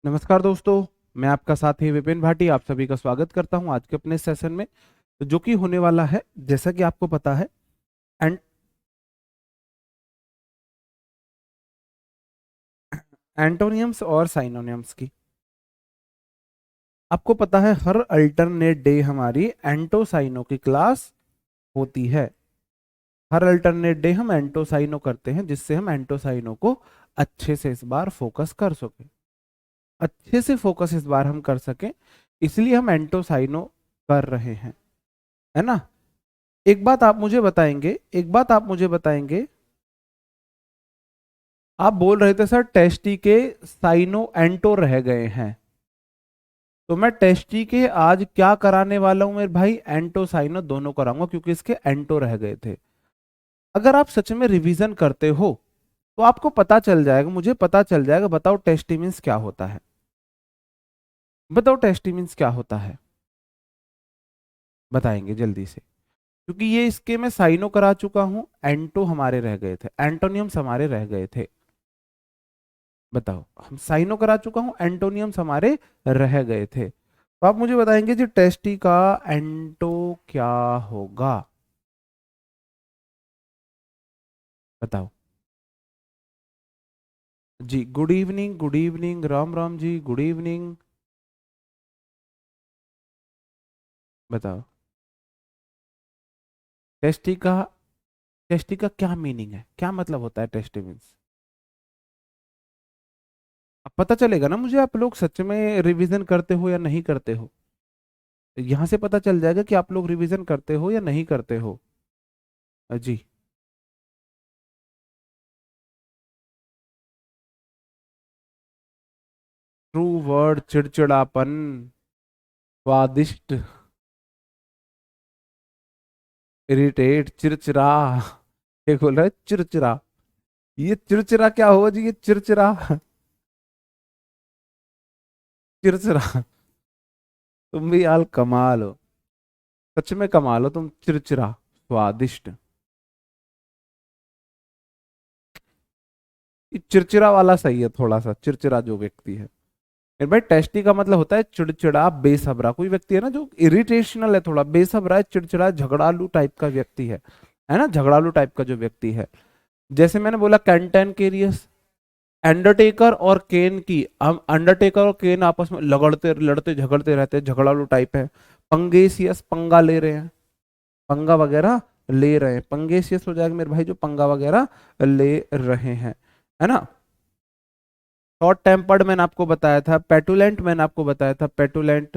नमस्कार दोस्तों। मैं आपका साथी विपिन भाटी आप सभी का स्वागत करता हूं आज के अपने सेशन में, जो कि होने वाला है जैसा कि आपको पता है एंट, एंटोनियम्स और साइनोनियम्स की। आपको पता है हर अल्टरनेट डे हमारी एंटो साइनो की क्लास होती है। हर अल्टरनेट डे हम एंटो साइनो करते हैं जिससे हम एंटो साइनो को अच्छे से इस बार फोकस कर सकें, अच्छे से फोकस इस बार हम कर सकें, इसलिए हम एंटो साइनो कर रहे हैं, है ना। एक बात आप मुझे बताएंगे, एक बात आप मुझे बताएंगे, आप बोल रहे थे सर टेस्टी के साइनो एंटो रह गए हैं, तो मैं टेस्टी के आज क्या कराने वाला हूं मेरे भाई, एंटो साइनो दोनों कराऊंगा क्योंकि इसके एंटो रह गए थे। अगर आप सच में रिवीजन करते हो तो आपको पता चल जाएगा, मुझे पता चल जाएगा। बताओ टेस्टी मीन्स क्या होता है, बताओ टेस्टी मीन्स क्या होता है, बताएंगे जल्दी से, क्योंकि ये इसके मैं साइनो करा चुका हूं, एंटो हमारे रह गए थे, एंटोनियम्स हमारे रह गए थे। बताओ, हम साइनो करा चुका हूं, एंटोनियम्स हमारे रह गए थे, तो आप मुझे बताएंगे जी टेस्टी का एंटो क्या होगा, बताओ जी। Good evening, good evening, Ram Ram ji, good evening. बताओ टेस्टी का, टेस्टी का क्या मीनिंग है, क्या मतलब होता है टेस्टी मीन्स। अब पता चलेगा ना मुझे आप लोग सच में रिवीजन करते हो या नहीं करते हो, यहां से पता चल जाएगा कि आप लोग रिवीजन करते हो या नहीं करते हो। जी। ट्रू वर्ड चिड़चिड़ापन, स्वादिष्ट, इरिटेट, चिरचिरा। एक बोल रहा है चिरचिरा, ये चिरचिरा क्या होगा जी, ये चिरचिरा, चिरचिरा। तुम भी यार कमाल हो, सच में कमाल हो तुम। चिरचिरा, स्वादिष्ट, ये चिरचिरा वाला सही है थोड़ा सा, चिरचिरा जो व्यक्ति है। मेरे भाई टेस्टी का मतलब होता है चिड़चिड़ा, बेसब्रा। कोई व्यक्ति है ना जो इरिटेशनल है, थोड़ा बेसब्रा है, चिड़चिड़ा, झगड़ालू टाइप का व्यक्ति है ना, झगड़ालू टाइप का जो व्यक्ति है। जैसे मैंने बोला कैंटेनकेरियस, अंडरटेकर और केन की, हम अंडरटेकर और केन आपस में लगड़ते लड़ते झगड़ते रहते हैं, झगड़ालू टाइप है। पंगेसियस, पंगा ले रहे हैं, पंगा वगैरह ले रहे हैं, पंगेसियस हो जाएगा मेरे भाई जो पंगा वगैरह ले रहे हैं, है ना। शॉर्ट टेम्पर्ड मैंने आपको बताया था, पेटुलेंट मैंने आपको बताया था, पेटुलेंट,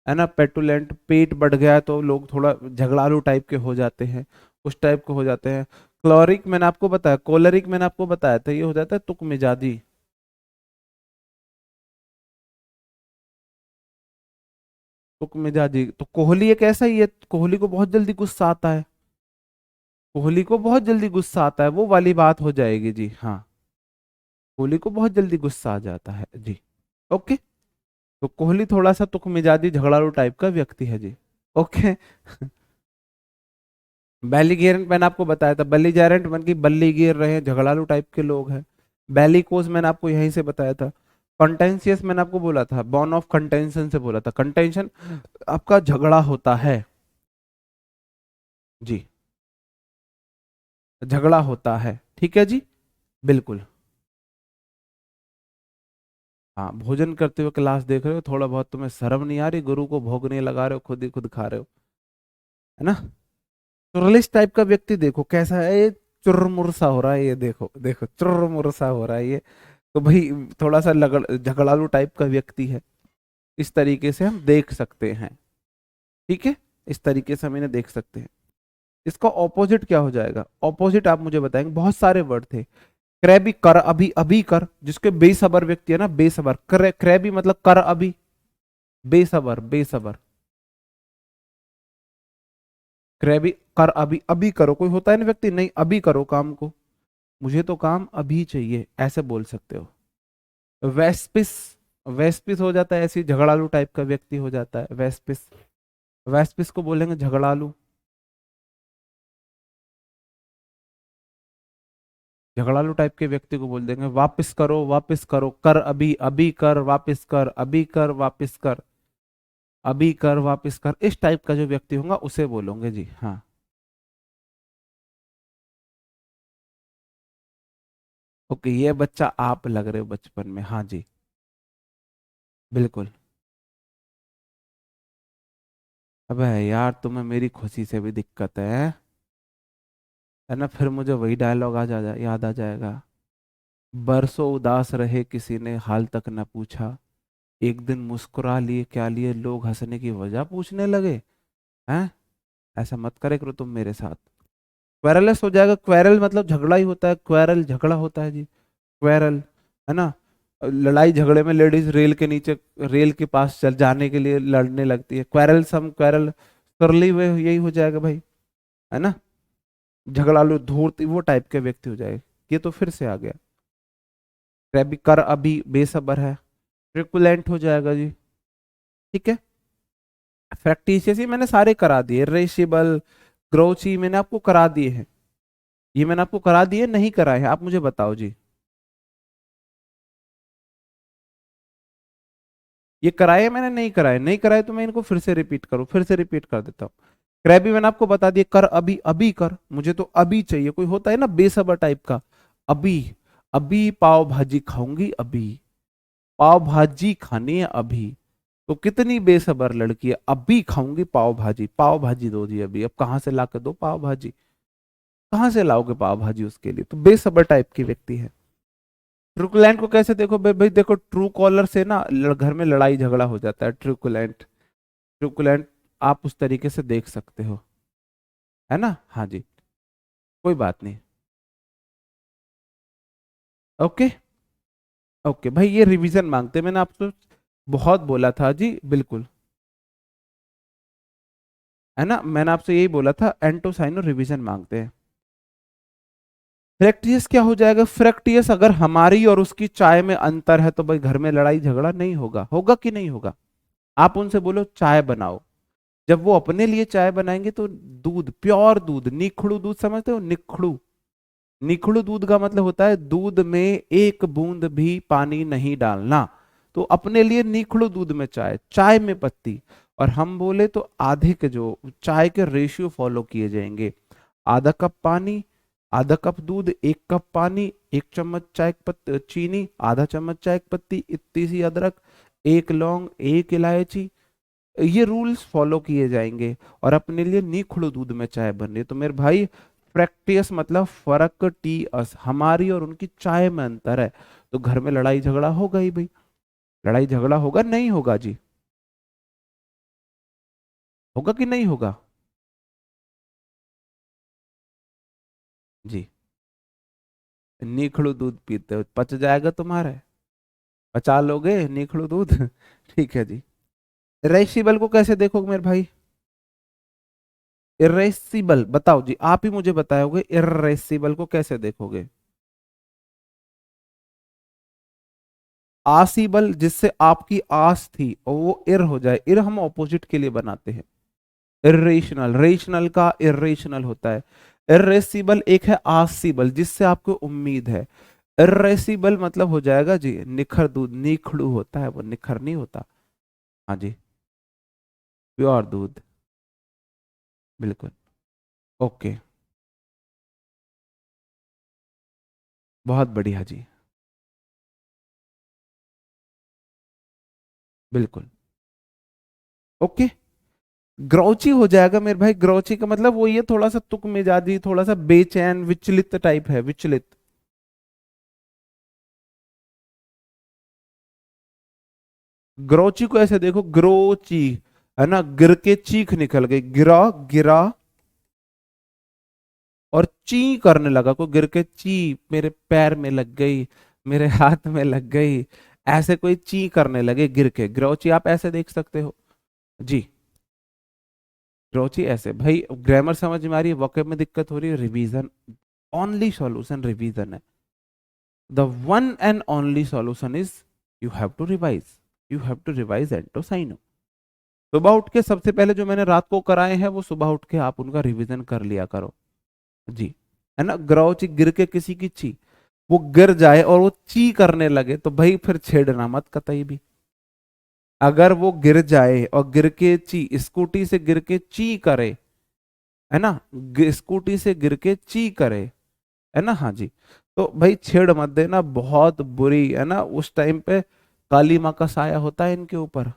है ना, पेटुलेंट, पेट बढ़ गया है तो लोग थोड़ा झगड़ालू टाइप के हो जाते हैं, उस टाइप के हो जाते हैं। क्लोरिक मैंने आपको बताया, कोलरिक मैंने आपको बताया था, ये हो जाता है तुक मिजाजी, तुक मिजाजी। तो कोहली एक ऐसा ही है, कोहली को बहुत जल्दी गुस्सा आता है, कोहली को बहुत जल्दी गुस्सा आता है, वो वाली बात हो जाएगी जी, हाँ। कोहली को बहुत जल्दी गुस्सा आ जाता है जी। ओके, तो कोहली थोड़ा सा तुक मिजाजी झगड़ालू टाइप का व्यक्ति है जी। ओके। बेलीगेरेंट मैंने आपको बताया था, बेलीजेरेंट मन की बल्ली गिर रहे हैं, झगड़ालू टाइप के लोग हैं। बेलिकोज मैंने आपको यहीं से बताया था। कंटेंशियस मैंने आपको बोला था, बॉर्न ऑफ कंटेंशन से बोला था, कंटेंशन आपका झगड़ा होता है जी, झगड़ा होता है, ठीक है जी, बिल्कुल। हाँ, भोजन करते हुए क्लास देख रहे हो, थोड़ा बहुत तुम्हें शर्म नहीं आ रही, गुरु को भोग नहीं लगा रहे हो, खुद ही खुद खा रहे हो, है ना। चुरलिस टाइप का व्यक्ति देखो कैसा है ये, चुरमुर सा हो रहा है ये, देखो देखो चुरमुर सा हो रहा है ये, तो भाई थोड़ा सा लगड़ झगड़ालू टाइप का व्यक्ति है, इस तरीके से हम देख सकते हैं, ठीक है, इस तरीके से हम इन्हें देख सकते हैं। इसका ऑपोजिट क्या हो जाएगा, ऑपोजिट आप मुझे बताएंगे, बहुत सारे वर्ड थे। क्रैबी, कर अभी, अभी कर, जिसके बेसबर व्यक्ति है ना, बेसबर, क्रैबी मतलब कर अभी, बेसबर, बेसबर, क्रैबी, कर अभी, अभी करो, कोई होता है ना व्यक्ति, नहीं अभी करो काम को, मुझे तो काम अभी चाहिए, ऐसे बोल सकते हो। वेस्पिस, वेस्पिस हो जाता है ऐसी झगड़ालू टाइप का व्यक्ति हो जाता है वेस्पिस, वेस्पिस को बोलेंगे झगड़ालू, झगड़ालू टाइप के व्यक्ति को बोल देंगे वापस करो, कर अभी, अभी कर, वापस कर, अभी कर, वापस कर, अभी कर, वापस कर। इस टाइप का जो व्यक्ति होगा उसे बोलोगे जी। हाँ, ओके, ये बच्चा आप लग रहे हो बचपन में। हाँ जी, बिल्कुल। अबे यार, तुम्हें मेरी खुशी से भी दिक्कत है ना? फिर मुझे वही डायलॉग याद आ जाएगा। बरसों उदास रहे, किसी ने हाल तक न पूछा, एक दिन मुस्कुरा लिए, क्या लिए, लोग हंसने की वजह पूछने लगे। हैं? ऐसा मत करे करो तुम मेरे साथ। क्वेरलेस हो जाएगा। क्वेरल मतलब झगड़ा ही होता है, क्वेरल झगड़ा होता है जी। क्वेरल, है ना? लड़ाई झगड़े में लेडीज रेल के नीचे, रेल के पास चल जाने के लिए लड़ने लगती है। क्वेरल सम, क्वेरल करली हुए, यही हो जाएगा भाई, है ना? झगड़ालू, धूर्त, वो टाइप के व्यक्ति हो जाएगा। ये तो फिर से आ गया। क्रैबी, कर अभी, बेसब्र है। ट्रिकुलेंट हो जाएगा जी। ठीक है। फैक्टिशियस, ये मैंने सारे करा दिए। रेशिबल, ग्रोची मैंने आपको करा दिए हैं। ये मैंने आपको करा दिए, नहीं कराए हैं? आप मुझे बताओ जी। ये कराए हैं मैंने, नहीं कराए? नहीं कराए तो मैं इनको फिर से रिपीट करूं, फिर से रिपीट कर देता हूँ। क्रैबी मैंने आपको बता दिया, कर अभी, अभी कर, मुझे तो अभी चाहिए। कोई होता है ना बेसब्र टाइप का, अभी, अभी पाव भाजी खाऊंगी, अभी पाव भाजी खानी है अभी। तो कितनी बेसब्र लड़की है, अभी खाऊंगी पाव भाजी, पाव भाजी दो जी अभी। अब कहाँ से ला के दो पाव भाजी? कहाँ से लाओगे पाव भाजी उसके लिए? तो बेसब्र टाइप की व्यक्ति है। ट्रूकुलेंट को कैसे देखो भाई? भाई देखो, ट्रू कॉलर से ना घर में लड़ाई झगड़ा हो जाता है। ट्रूकुलेंट, ट्रूकुलेंट आप उस तरीके से देख सकते हो, है ना? हाँ जी, कोई बात नहीं। ओके, ओके भाई, ये रिवीजन मांगते हैं, मैंने आपको बहुत बोला था जी, बिल्कुल, है ना? मैंने आपसे यही बोला था, एंटोसाइनो रिवीजन मांगते हैं। फ्रैक्टियस क्या हो जाएगा? फ्रैक्टियस, अगर हमारी और उसकी चाय में अंतर है तो भाई घर में लड़ाई झगड़ा नहीं होगा। होगा कि नहीं होगा? आप उनसे बोलो चाय बनाओ, जब वो अपने लिए चाय बनाएंगे तो दूध, प्योर दूध, निखड़ू दूध, समझते हो? निखड़ू, निखड़ू दूध का मतलब होता है दूध में एक बूंद भी पानी नहीं डालना। तो अपने लिए निखड़ू दूध में चाय, चाय में पत्ती। और हम बोले तो आधे के, जो चाय के रेशियो फॉलो किए जाएंगे। आधा कप पानी, आधा कप दूध, एक कप पानी, एक चम्मच चाय पत्ती चीनी, आधा चम्मच चाय पत्ती, इतनी सी अदरक, एक लौंग, एक इलायची। ये रूल्स फॉलो किए जाएंगे और अपने लिए निखड़ू दूध में चाय बन रही है। तो मेरे भाई, प्रैक्टिस मतलब फर्क, टी अस, हमारी और उनकी चाय में अंतर है। तो घर में लड़ाई झगड़ा होगा ही भाई। लड़ाई झगड़ा होगा, नहीं होगा जी? होगा कि नहीं होगा? जी, निखड़ू दूध पीते हो, पच जाएगा तुम्हारे? पचा लोगे निखड़ू दूध? ठीक है जी। इरेसिबल को कैसे देखोगे मेरे भाई? इरेसिबल बताओ जी, आप ही मुझे बताओगे इरेसिबल को कैसे देखोगे? आसीबल, जिससे आपकी आस थी और वो इर हो जाए। इर हम ऑपोजिट के लिए बनाते हैं। इरेशनल, रेशनल का इरेशनल होता है। इरेसिबल एक है आसीबल, जिससे आपको उम्मीद है। इरेसिबल मतलब हो जाएगा जी निखर दूध, निखड़ू होता है वो, निखर नहीं होता। हाँ जी, प्योर दूध, बिल्कुल। ओके, बहुत बढ़िया जी, बिल्कुल। ओके, ग्रोची हो जाएगा मेरे भाई। ग्रोची का मतलब वो ये थोड़ा सा तुक मिजाजी, थोड़ा सा बेचैन, विचलित टाइप है, विचलित। ग्रोची को ऐसे देखो, ग्रोची, है ना? गिर के चीख निकल गई, गिरा, गिरा और ची करने लगा। कोई गिर के ची, मेरे पैर में लग गई, मेरे हाथ में लग गई, ऐसे कोई ची करने लगे गिर के, ग्रोची आप ऐसे देख सकते हो जी। ग्रोची ऐसे भाई। ग्रामर समझ में आ रही है? वोकैब में दिक्कत हो रही है? रिवीजन, ओनली सॉल्यूशन रिवीजन है। The one and only solution is, you have to revise, you have to revise एंटोसाइनो। सुबह उठ के सबसे पहले जो मैंने रात को कराए हैं वो सुबह उठ के आप उनका रिवीजन कर लिया करो जी, है ना? ग्रोची, गिर के किसी की ची, वो गिर जाए और वो ची करने लगे तो भाई फिर छेड़ना मत कतई भी। अगर वो गिर जाए और गिर के ची, स्कूटी से गिर के ची करे, है ना, स्कूटी से गिर के ची करे, है ना, हाँ जी, तो भाई छेड़ मत देना, बहुत बुरी, है ना, उस टाइम पे काली माँ का साया होता है इनके ऊपर,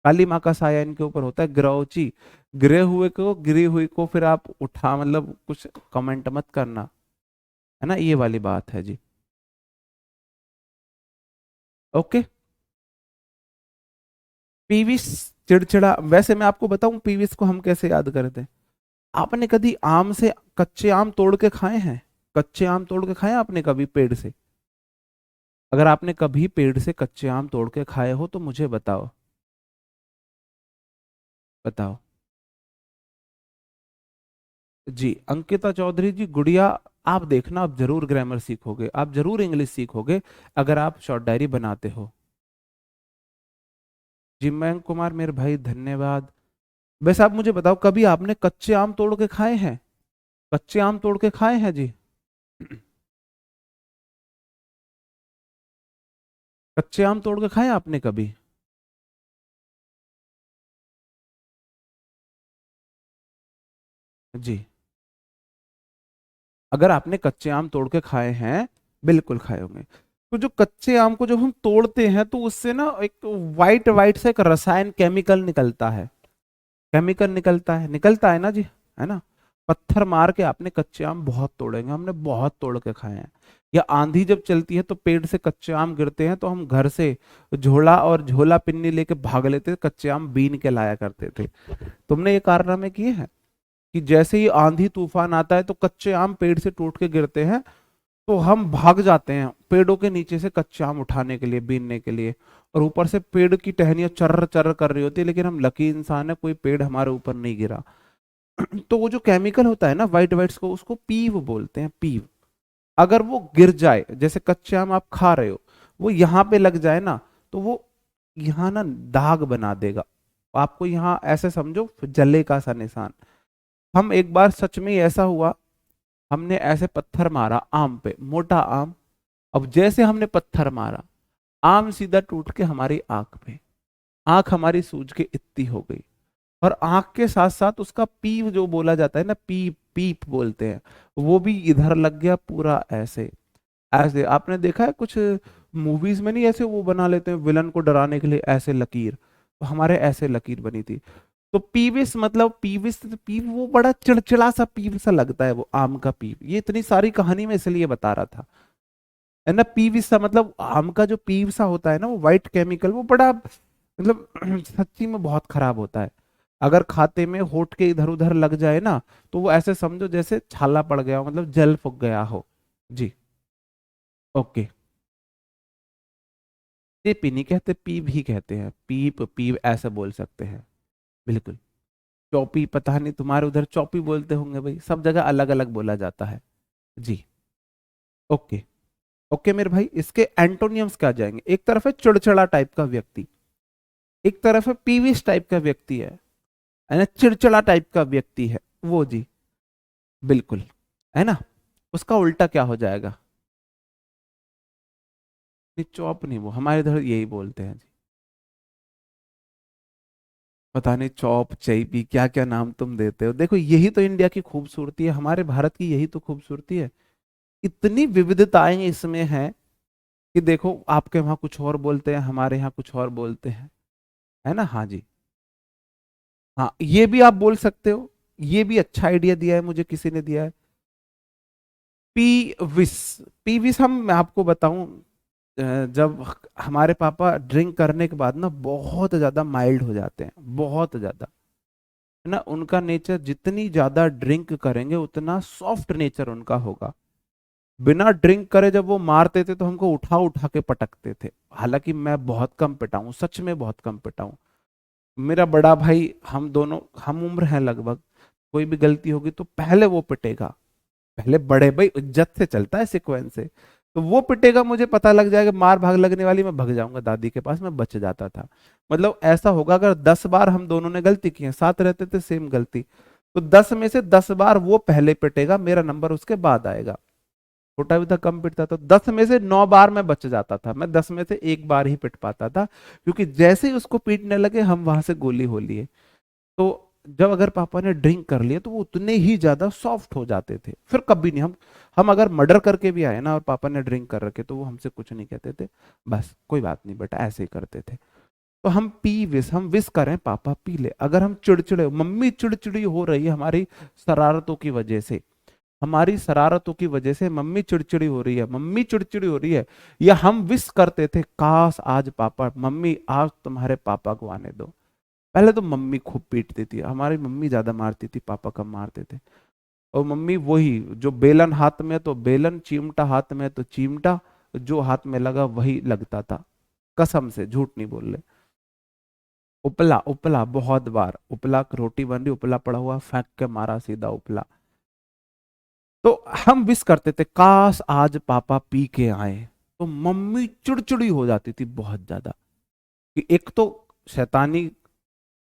काली माँ का साया इनके ऊपर होता है, गिरौची, गिरे हुए को, गिरी हुई को फिर आप उठा, मतलब कुछ कमेंट मत करना, है ना, ये वाली बात है जी। ओके। पीविस, चिड़चिड़ा, वैसे मैं आपको बताऊं पीविस को हम कैसे याद करते हैं। आपने कभी आम से कच्चे आम तोड़ के खाए हैं? कच्चे आम तोड़ के खाए हैं आपने कभी पेड़ से? अगर आपने कभी पेड़ से कच्चे आम तोड़ के खाए हो तो मुझे बताओ, बताओ। जी अंकिता चौधरी जी, गुड़िया, आप देखना, आप जरूर ग्रामर सीखोगे, आप जरूर इंग्लिश सीखोगे अगर आप शॉर्ट डायरी बनाते हो। जी मयंक कुमार मेरे भाई, धन्यवाद। वैसे आप मुझे बताओ, कभी आपने कच्चे आम तोड़ के खाए हैं? कच्चे आम तोड़ के खाए हैं जी? कच्चे आम तोड़ के खाए आपने कभी? जी, अगर आपने कच्चे आम तोड़ के खाए हैं, बिल्कुल खाए होंगे। तो जो कच्चे आम को जब हम तोड़ते हैं तो उससे ना एक वाइट वाइट से एक रसायन, केमिकल निकलता है, केमिकल निकलता है ना जी, है ना। पत्थर मार के आपने कच्चे आम बहुत तोड़ेंगे, हमने बहुत तोड़ के खाए हैं। या आंधी जब चलती है तो पेड़ से कच्चे आम गिरते हैं तो हम घर से झोला और झोला पिन्नी लेके भाग लेते थे, कच्चे आम बीन के लाया करते थे। तुमने ये कारनामे किए हैं कि जैसे ही आंधी तूफान आता है तो कच्चे आम पेड़ से टूट के गिरते हैं, तो हम भाग जाते हैं पेड़ों के नीचे से कच्चे आम उठाने के लिए, बीनने के लिए। और ऊपर से पेड़ की टहनियां चर्र चर्र कर रही होती है, लेकिन हम लकी इंसान है, कोई पेड़ हमारे ऊपर नहीं गिरा। तो वो जो केमिकल होता है ना वाइट वाइट्स को, उसको पीव बोलते हैं, पीव। अगर वो गिर जाए, जैसे कच्चे आम आप खा रहे हो, वो यहाँ पे लग जाए ना, तो वो यहाँ ना दाग बना देगा, आपको यहाँ ऐसे समझो जले का सा निशान। हम एक बार सच में ही ऐसा हुआ, हमने ऐसे पत्थर मारा आम पे, मोटा आम, अब जैसे हमने पत्थर मारा, आम सीधा टूट के हमारी आंख पे, आंख हमारी सूज के इतनी हो गई। और आंख के साथ साथ उसका पीप जो बोला जाता है ना, पीप पीप बोलते हैं, वो भी इधर लग गया पूरा ऐसे। ऐसे आपने देखा है कुछ मूवीज में, नहीं ऐसे वो बना लेते हैं विलन को डराने के लिए ऐसे लकीर, तो हमारे ऐसे लकीर बनी थी। तो पीविस मतलब पीविस, पीप वो बड़ा चिड़चिड़ा सा पीप सा लगता है, वो आम का पीप, ये इतनी सारी कहानी में इसलिए बता रहा था, है ना। पीविस सा मतलब आम का जो पीव सा होता है ना, वो व्हाइट केमिकल, वो बड़ा मतलब सच्ची में बहुत खराब होता है। अगर खाते में होठ के इधर उधर लग जाए ना, तो वो ऐसे समझो जैसे छाला पड़ गया हो, मतलब जल फूक गया हो। जी। ओके। पीप ही नहीं कहते, पीप ही कहते हैं, पीप पीप ऐसे बोल सकते हैं, बिल्कुल। चौपी, पता नहीं तुम्हारे उधर चौपी बोलते होंगे भाई, सब जगह अलग अलग बोला जाता है। जी। ओके। ओके मेरे भाई, इसके एंटोनियम्स क्या जाएंगे? एक तरफ है चिड़चिड़ा टाइप का व्यक्ति, एक तरफ है पीविश टाइप का व्यक्ति है ना, चिड़चिड़ा टाइप का व्यक्ति है वो जी, बिल्कुल, है ना। उसका उल्टा क्या हो जाएगा? नहीं चौप नहीं, वो हमारे इधर यही बोलते हैं जी। पता नहीं चौप चैपी क्या क्या नाम तुम देते हो, देखो यही तो इंडिया की खूबसूरती है, हमारे भारत की यही तो खूबसूरती है, इतनी विविधताएं इसमें हैं कि देखो आपके वहां कुछ और बोलते हैं, हमारे यहाँ कुछ और बोलते हैं, है ना, हाँ जी। हाँ ये भी आप बोल सकते हो, ये भी अच्छा आइडिया दिया है मुझे किसी ने दिया है। पीविस, पीविस हम, मैं आपको बताऊं, जब हमारे पापा ड्रिंक करने के बाद ना बहुत ज्यादा माइल्ड हो जाते हैं, बहुत ज्यादा, है ना, उनका नेचर जितनी ज्यादा ड्रिंक करेंगे उतना सॉफ्ट नेचर उनका होगा। बिना ड्रिंक करे जब वो मारते थे तो हमको उठा उठा के पटकते थे, हालांकि मैं बहुत कम पिटा हूँ, सच में बहुत कम पिटा हूँ। मेरा बड़ा भाई, हम दोनों हम उम्र हैं लगभग, कोई भी गलती होगी तो पहले वो पिटेगा, पहले बड़े भाई, इज्जत से चलता है सिक्वेंस से, तो वो पिटेगा, मुझे पता लग जाएगा मार भाग लगने वाली, मैं भाग जाऊंगा दादी के पास, मैं बच जाता था। मतलब ऐसा होगा अगर 10 बार हम दोनों ने गलती की है, साथ रहते थे सेम गलती, तो 10 में से 10 बार वो पहले पिटेगा, मेरा नंबर उसके बाद आएगा। छोटा भी था, कम पिटता था, 10 में से 9 बार मैं बच जाता था, मैं 10 में से 1 बार ही पिट पाता था, क्योंकि जैसे ही उसको पीटने लगे हम वहां से गोली हो लिए। तो जब अगर पापा ने ड्रिंक कर लिया तो वो उतने ही ज्यादा सॉफ्ट हो जाते थे, फिर कभी नहीं, हम अगर मर्डर करके भी आए ना और पापा ने ड्रिंक कर रखे तो वो हमसे कुछ नहीं कहते थे, बस कोई बात नहीं बेटा, ऐसे ही करते थे। तो हम विश करें पापा पी ले, अगर हम चिड़चिड़े, मम्मी चिड़चिड़ी हो रही है हमारी शरारतों की वजह से, हमारी शरारतों की वजह से मम्मी चिड़चिड़ी हो रही है, मम्मी चिड़चिड़ी हो रही है, या हम विश करते थे काश आज पापा, मम्मी आज तुम्हारे पापा को आने दो। पहले तो मम्मी खूब पीटती थी, हमारी मम्मी ज्यादा मारती थी, पापा कम मारते थे। और मम्मी वही, जो बेलन हाथ में तो बेलन, चिमटा हाथ में तो चिमटा, जो हाथ में लगा वही लगता था, कसम से झूठ नहीं बोल रहे। उपला उपला बहुत बार, उपला रोटी बन रही, उपला पड़ा हुआ, फेंक के मारा सीधा उपला। तो हम विश करते थे काश आज पापा पी के आए, तो मम्मी चिड़चिड़ी हो जाती थी बहुत ज्यादा, कि एक तो शैतानी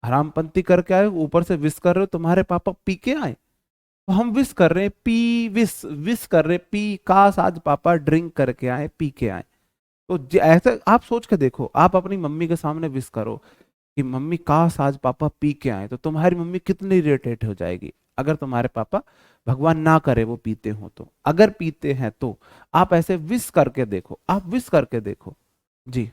हरामपंती करके आए, ऊपर से विश कर रहे हो तुम्हारे पापा पी के आए। तो हम विश कर रहे हैं, पी विश विश कर रहे हैं, पी काश आज पापा ड्रिंक करके आए, पी के आए। तो ऐसे आप सोच के देखो, आप अपनी मम्मी के सामने विश करो कि मम्मी काश आज पापा पी के आए, तो तुम्हारी मम्मी कितनी इरिटेट हो जाएगी। अगर तुम्हारे पापा, भगवान ना करे वो पीते हो, तो अगर पीते हैं तो आप ऐसे विश करके देखो, आप विश करके देखो। जी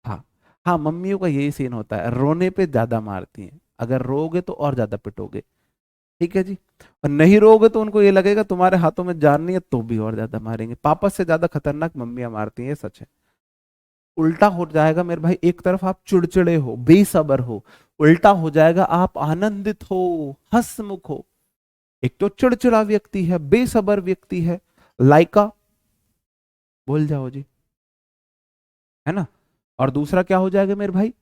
हाँ। हाँ, मम्मियों का यही सीन होता है, रोने पे ज्यादा मारती हैं, अगर रोगे तो और ज्यादा पिटोगे। ठीक है जी। और नहीं रोगे तो उनको ये लगेगा तुम्हारे हाथों में जान नहीं है, तो भी और ज्यादा मारेंगे। पापा से ज्यादा खतरनाक मम्मियां मारती हैं, ये सच है। उल्टा हो जाएगा मेरे भाई, एक तरफ आप चिड़चिड़े हो, बेसब्र हो, उल्टा हो जाएगा आप आनंदित हो, हंसमुख हो। एक तो चिड़चिड़ा व्यक्ति है, बेसब्र व्यक्ति है, लाइका, बोल जाओ जी, है ना। और दूसरा क्या हो जाएगा मेरे भाई,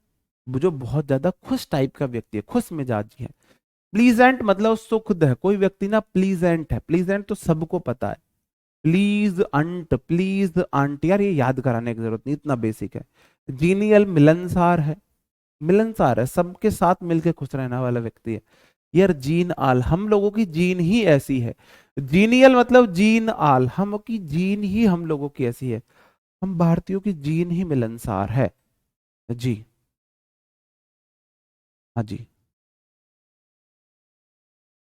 वो जो बहुत ज्यादा खुश टाइप का व्यक्ति है, खुश मिजाजी है। प्लीजेंट मतलब सुखद है कोई व्यक्ति ना, प्लीजेंट है, प्लीजेंट तो सबको पता है। प्लीज अंट यार, ये याद कराने की जरूरत नहीं, इतना बेसिक है। जीनियल मिलनसार है, मिलनसार है, सबके साथ मिलके खुश रहने वाला व्यक्ति है। यार जीन आल, हम लोगों की जीन ही ऐसी है। जीनियल मतलब जीन आल, हम की जीन ही हम लोगों की ऐसी है, हम भारतीयों की जीन ही मिलनसार है। जी हाँ जी।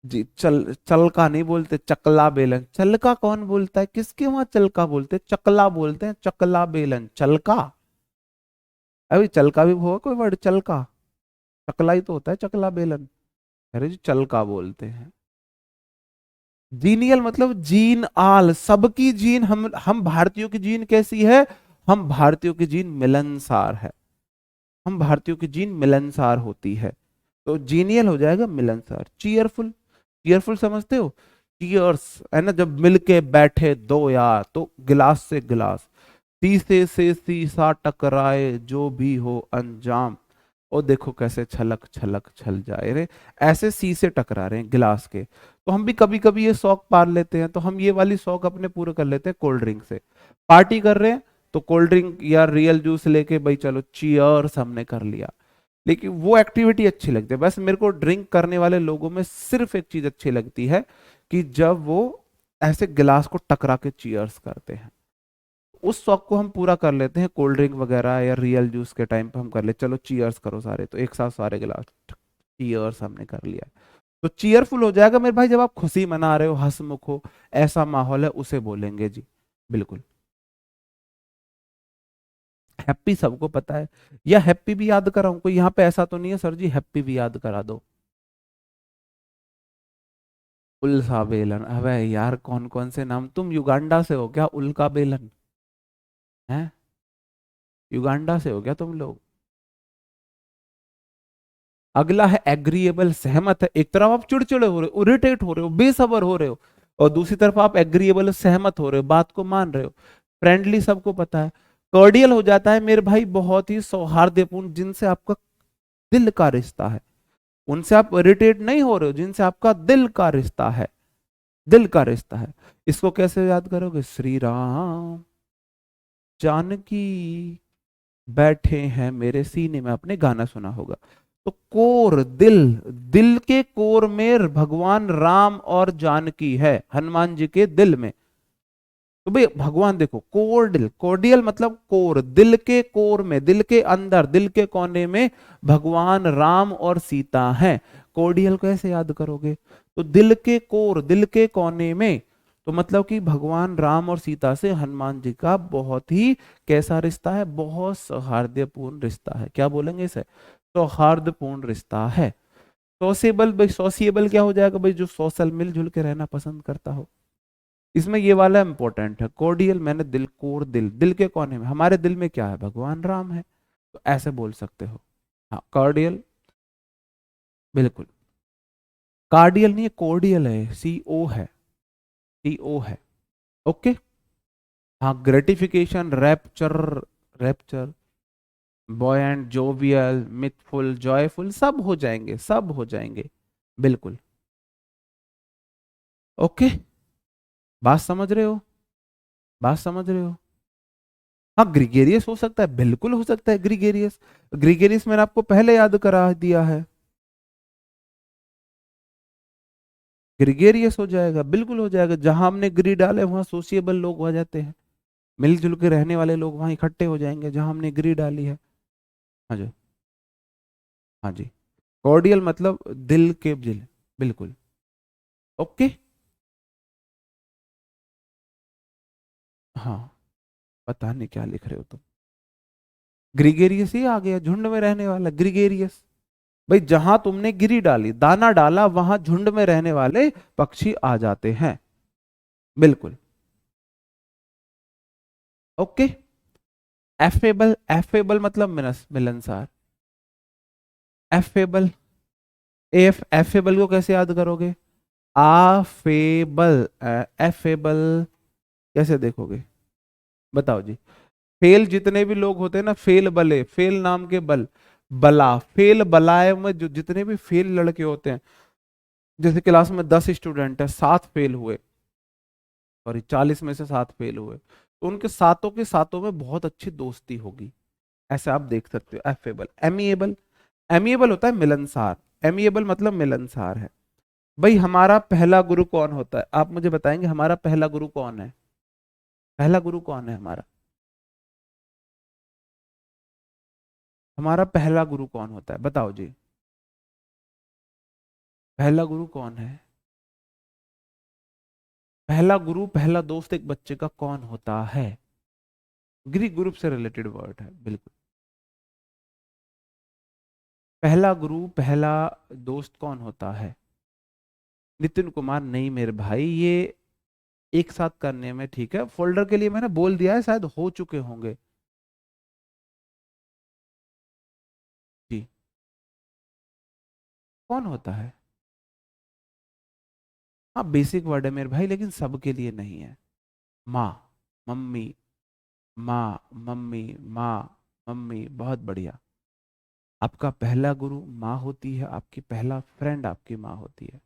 जी चलका नहीं बोलते, चकला बेलन, चलका कौन बोलता है, किसके वहां चलका बोलते हैं, चकला बोलते हैं, चकला बेलन, चलका। अभी चलका भी होगा कोई वर्ड, चलका, चकला ही तो होता है, चकला बेलन। अरे जी चलका बोलते हैं। जीनियल मतलब जीन आल, सबकी जीन, हम भारतीयों की जीन कैसी है, हम भारतीयों की जीन मिलनसार है, हम भारतीयों की जीन मिलनसार होती है। तो जीनियल हो जाएगा मिलनसार। चीयरफुल, चीयरफुल समझते हो, चीयर्स है ना, जब मिलके बैठे दो यार तो गिलास से गिलास, शीशे से शीशा टकराए जो भी हो अंजाम, और देखो कैसे छलक छलक छल जाए रे, ऐसे शीशे टकरा रहे हैं गिलास के। तो हम भी कभी कभी ये शौक पाल लेते हैं, तो हम ये वाली शौक अपने पूरे कर लेते हैं कोल्ड ड्रिंक से। पार्टी कर रहे हैं तो कोल्ड ड्रिंक या रियल जूस लेके भाई चलो चीयर्स हमने कर लिया। लेकिन वो एक्टिविटी अच्छी लगती है, बस मेरे को ड्रिंक करने वाले लोगों में सिर्फ एक चीज अच्छी लगती है, कि जब वो ऐसे गिलास को टकरा के चीयर्स करते हैं। उस शौक को हम पूरा कर लेते हैं कोल्ड ड्रिंक वगैरह या रियल जूस के टाइम पे हम कर ले, चलो चीयर्स करो सारे, तो एक साथ सारे गिलास चीयर्स हमने कर लिया। तो चीयरफुल हो जाएगा मेरे भाई, जब आप खुशी मना रहे हो, हंसमुख हो, ऐसा माहौल है, उसे बोलेंगे जी। बिल्कुल। हैप्पी सबको पता है, या हैप्पी भी याद कराऊं, कोई यहाँ पे ऐसा तो नहीं है सर जी हैप्पी भी याद करा दो। उल्का बेलन, अबे यार कौन कौन से नाम, तुम युगांडा से हो क्या, उल्का बेलन है, युगांडा से हो क्या तुम लोग। अगला है एग्रीएबल, सहमत है, एक तरफ आप चिड़चिड़े हो रहे हो, इरिटेट हो रहे हो, बेसब्र हो रहे हो, और दूसरी तरफ आप एग्रीएबल, सहमत हो रहे हो, बात को मान रहे हो। फ्रेंडली सबको पता है। कर्डियल हो जाता है मेरे भाई, बहुत ही सौहार्दपूर्ण, जिनसे आपका दिल का रिश्ता है, उनसे आप इरिटेट नहीं हो रहे हो, जिनसे आपका दिल का रिश्ता है, दिल का रिश्ता है। इसको कैसे याद करोगे, श्री राम जानकी बैठे हैं मेरे सीने में, आपने गाना सुना होगा। तो कोर दिल, दिल के कोर में भगवान राम और जानकी है, हनुमान जी के दिल में। तो भाई भगवान देखो, कोर्डियल, कोर्डियल मतलब कोर, दिल के कोर में, दिल के अंदर, दिल के कोने में भगवान राम और सीता हैं। कोर्डियल कैसे याद करोगे? तो दिल के कोर, दिल के कोने में, तो मतलब कि भगवान राम और सीता से हनुमान जी का बहुत ही कैसा रिश्ता है? बहुत सौहार्दपूर्ण रिश्ता है। क्या बोलेंगे इसे? सौहार्दपूर्ण रिश्ता है। सोशिएबल, भाई सोशिएबल क्या हो जाएगा? भाई जो सोशल मिलजुल के रहना पसंद करता हो। इसमें ये वाला इंपॉर्टेंट है, कोर्डियल मैंने दिल, कोर दिल, दिल के कोने में, हमारे दिल में क्या है? भगवान राम है, तो ऐसे बोल सकते हो। हाँ कार्डियल, बिल्कुल। कार्डियल नहीं है, कोर्डियल है, सी ओ है, सी ओ है। ओके। हाँ gratification, rapture, rapture, buoyant, jovial, mirthful, joyful, सब हो जाएंगे, सब हो जाएंगे, बिल्कुल। ओके, बात समझ रहे हो? बात समझ रहे हो? हाँ ग्रिगेरियस हो सकता है, बिल्कुल हो सकता है ग्रिगेरियस। ग्रिगेरियस मैंने आपको पहले याद करा दिया है, ग्रिगेरियस हो जाएगा, बिल्कुल हो जाएगा। जहां हमने ग्री डाले वहां सोशिएबल लोग हो जाते हैं, मिलजुल के रहने वाले लोग वहां इकट्ठे हो जाएंगे जहां हमने ग्री डाली है। हाँ जी, हाँ जी। कॉर्डियल मतलब दिल के दिल, बिल्कुल। ओके। हाँ, पता नहीं क्या लिख रहे हो तुम। ग्रिगेरियस ही आ गया, झुंड में रहने वाला ग्रिगेरियस। भाई जहां तुमने गिरी डाली, दाना डाला, वहां झुंड में रहने वाले पक्षी आ जाते हैं, बिल्कुल। ओके। एफेबल, एफेबल मतलब मिलनसार। एफेबल, एफ, एफेबल को कैसे याद करोगे? आफेबल, एफेबल कैसे देखोगे? बताओ जी। फेल जितने भी लोग होते हैं ना, फेल बले, फेल नाम के बल, बला, फेल बलाए में जो जितने भी फेल लड़के होते हैं, जैसे क्लास में 10 स्टूडेंट है, 7 फेल हुए, सॉरी 40 में से 7 फेल हुए, तो उनके सातों के सातों में बहुत अच्छी दोस्ती होगी, ऐसे आप देख सकते हो। एफेबल, एमिएबल, एमिएबल होता है मिलनसार, एमिएबल मतलब मिलनसार है। भाई हमारा पहला गुरु कौन होता है? आप मुझे बताएंगे हमारा पहला गुरु कौन है? पहला गुरु कौन है हमारा? हमारा पहला गुरु कौन होता है? बताओ जी। पहला गुरु कौन है? पहला गुरु, पहला दोस्त एक बच्चे का कौन होता है? ग्रीक ग्रुप से रिलेटेड वर्ड है, बिल्कुल। पहला गुरु, पहला दोस्त कौन होता है? नितिन कुमार नहीं मेरे भाई, ये एक साथ करने में ठीक है, फोल्डर के लिए मैंने बोल दिया है, शायद हो चुके होंगे। जी, कौन होता है? हाँ बेसिक वर्ड है मेरे भाई, लेकिन सबके लिए नहीं है। माँ, मम्मी, माँ, मम्मी, माँ, मम्मी, बहुत बढ़िया। आपका पहला गुरु माँ होती है, आपकी पहला फ्रेंड आपकी माँ होती है।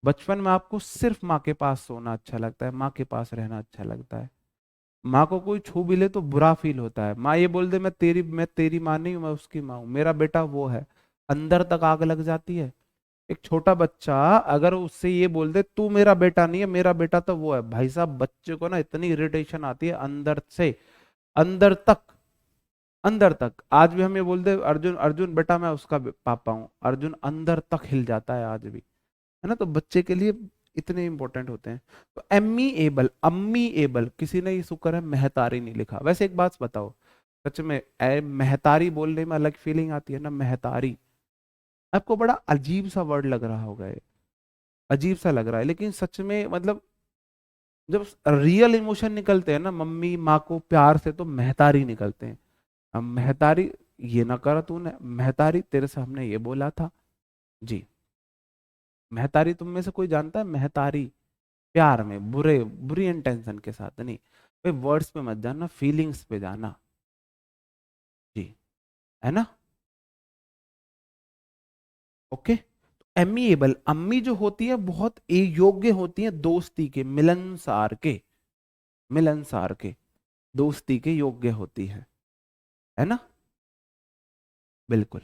बचपन में आपको सिर्फ माँ के पास सोना अच्छा लगता है, माँ के पास रहना अच्छा लगता है। माँ को कोई छू भी ले तो बुरा फील होता है, माँ ये बोल दे मैं तेरी माँ नहीं हूं, मैं उसकी माँ हूं, मेरा बेटा वो है, अंदर तक आग लग जाती है। एक छोटा बच्चा अगर उससे ये बोल दे तू मेरा बेटा नहीं है, मेरा बेटा तो वो है, भाई साहब बच्चे को ना इतनी इरिटेशन आती है अंदर से, अंदर तक, अंदर तक। आज भी हम ये बोल दे अर्जुन, अर्जुन बेटा मैं उसका पापा हूँ, अर्जुन अंदर तक हिल जाता है आज भी, है ना? तो बच्चे के लिए इतने इंपॉर्टेंट होते हैं। तो एम्मी एबल, अम्मी एबल, किसी ने ये शुक्र है महतारी नहीं लिखा। वैसे एक बात बताओ, सच में महतारी बोलने में अलग फीलिंग आती है ना, महतारी। आपको बड़ा अजीब सा वर्ड लग रहा होगा ये, अजीब सा लग रहा है, लेकिन सच में मतलब जब रियल इमोशन निकलते हैं ना मम्मी माँ को प्यार से, तो महतारी निकलते हैं। अब महतारी, ये ना करा तूने, महतारी तेरे से हमने ये बोला था। जी, महतारी तुम में से कोई जानता है? महतारी, प्यार में, बुरे बुरी इंटेंशन के साथ नहीं। भाई वर्ड्स पे मत जाना, फीलिंग्स पे जाना। जी, है ना? ओके। एमिएबल, अम्मी जो होती है बहुत योग्य होती है दोस्ती के, मिलनसार के, मिलनसार के, दोस्ती के योग्य होती है ना? बिल्कुल।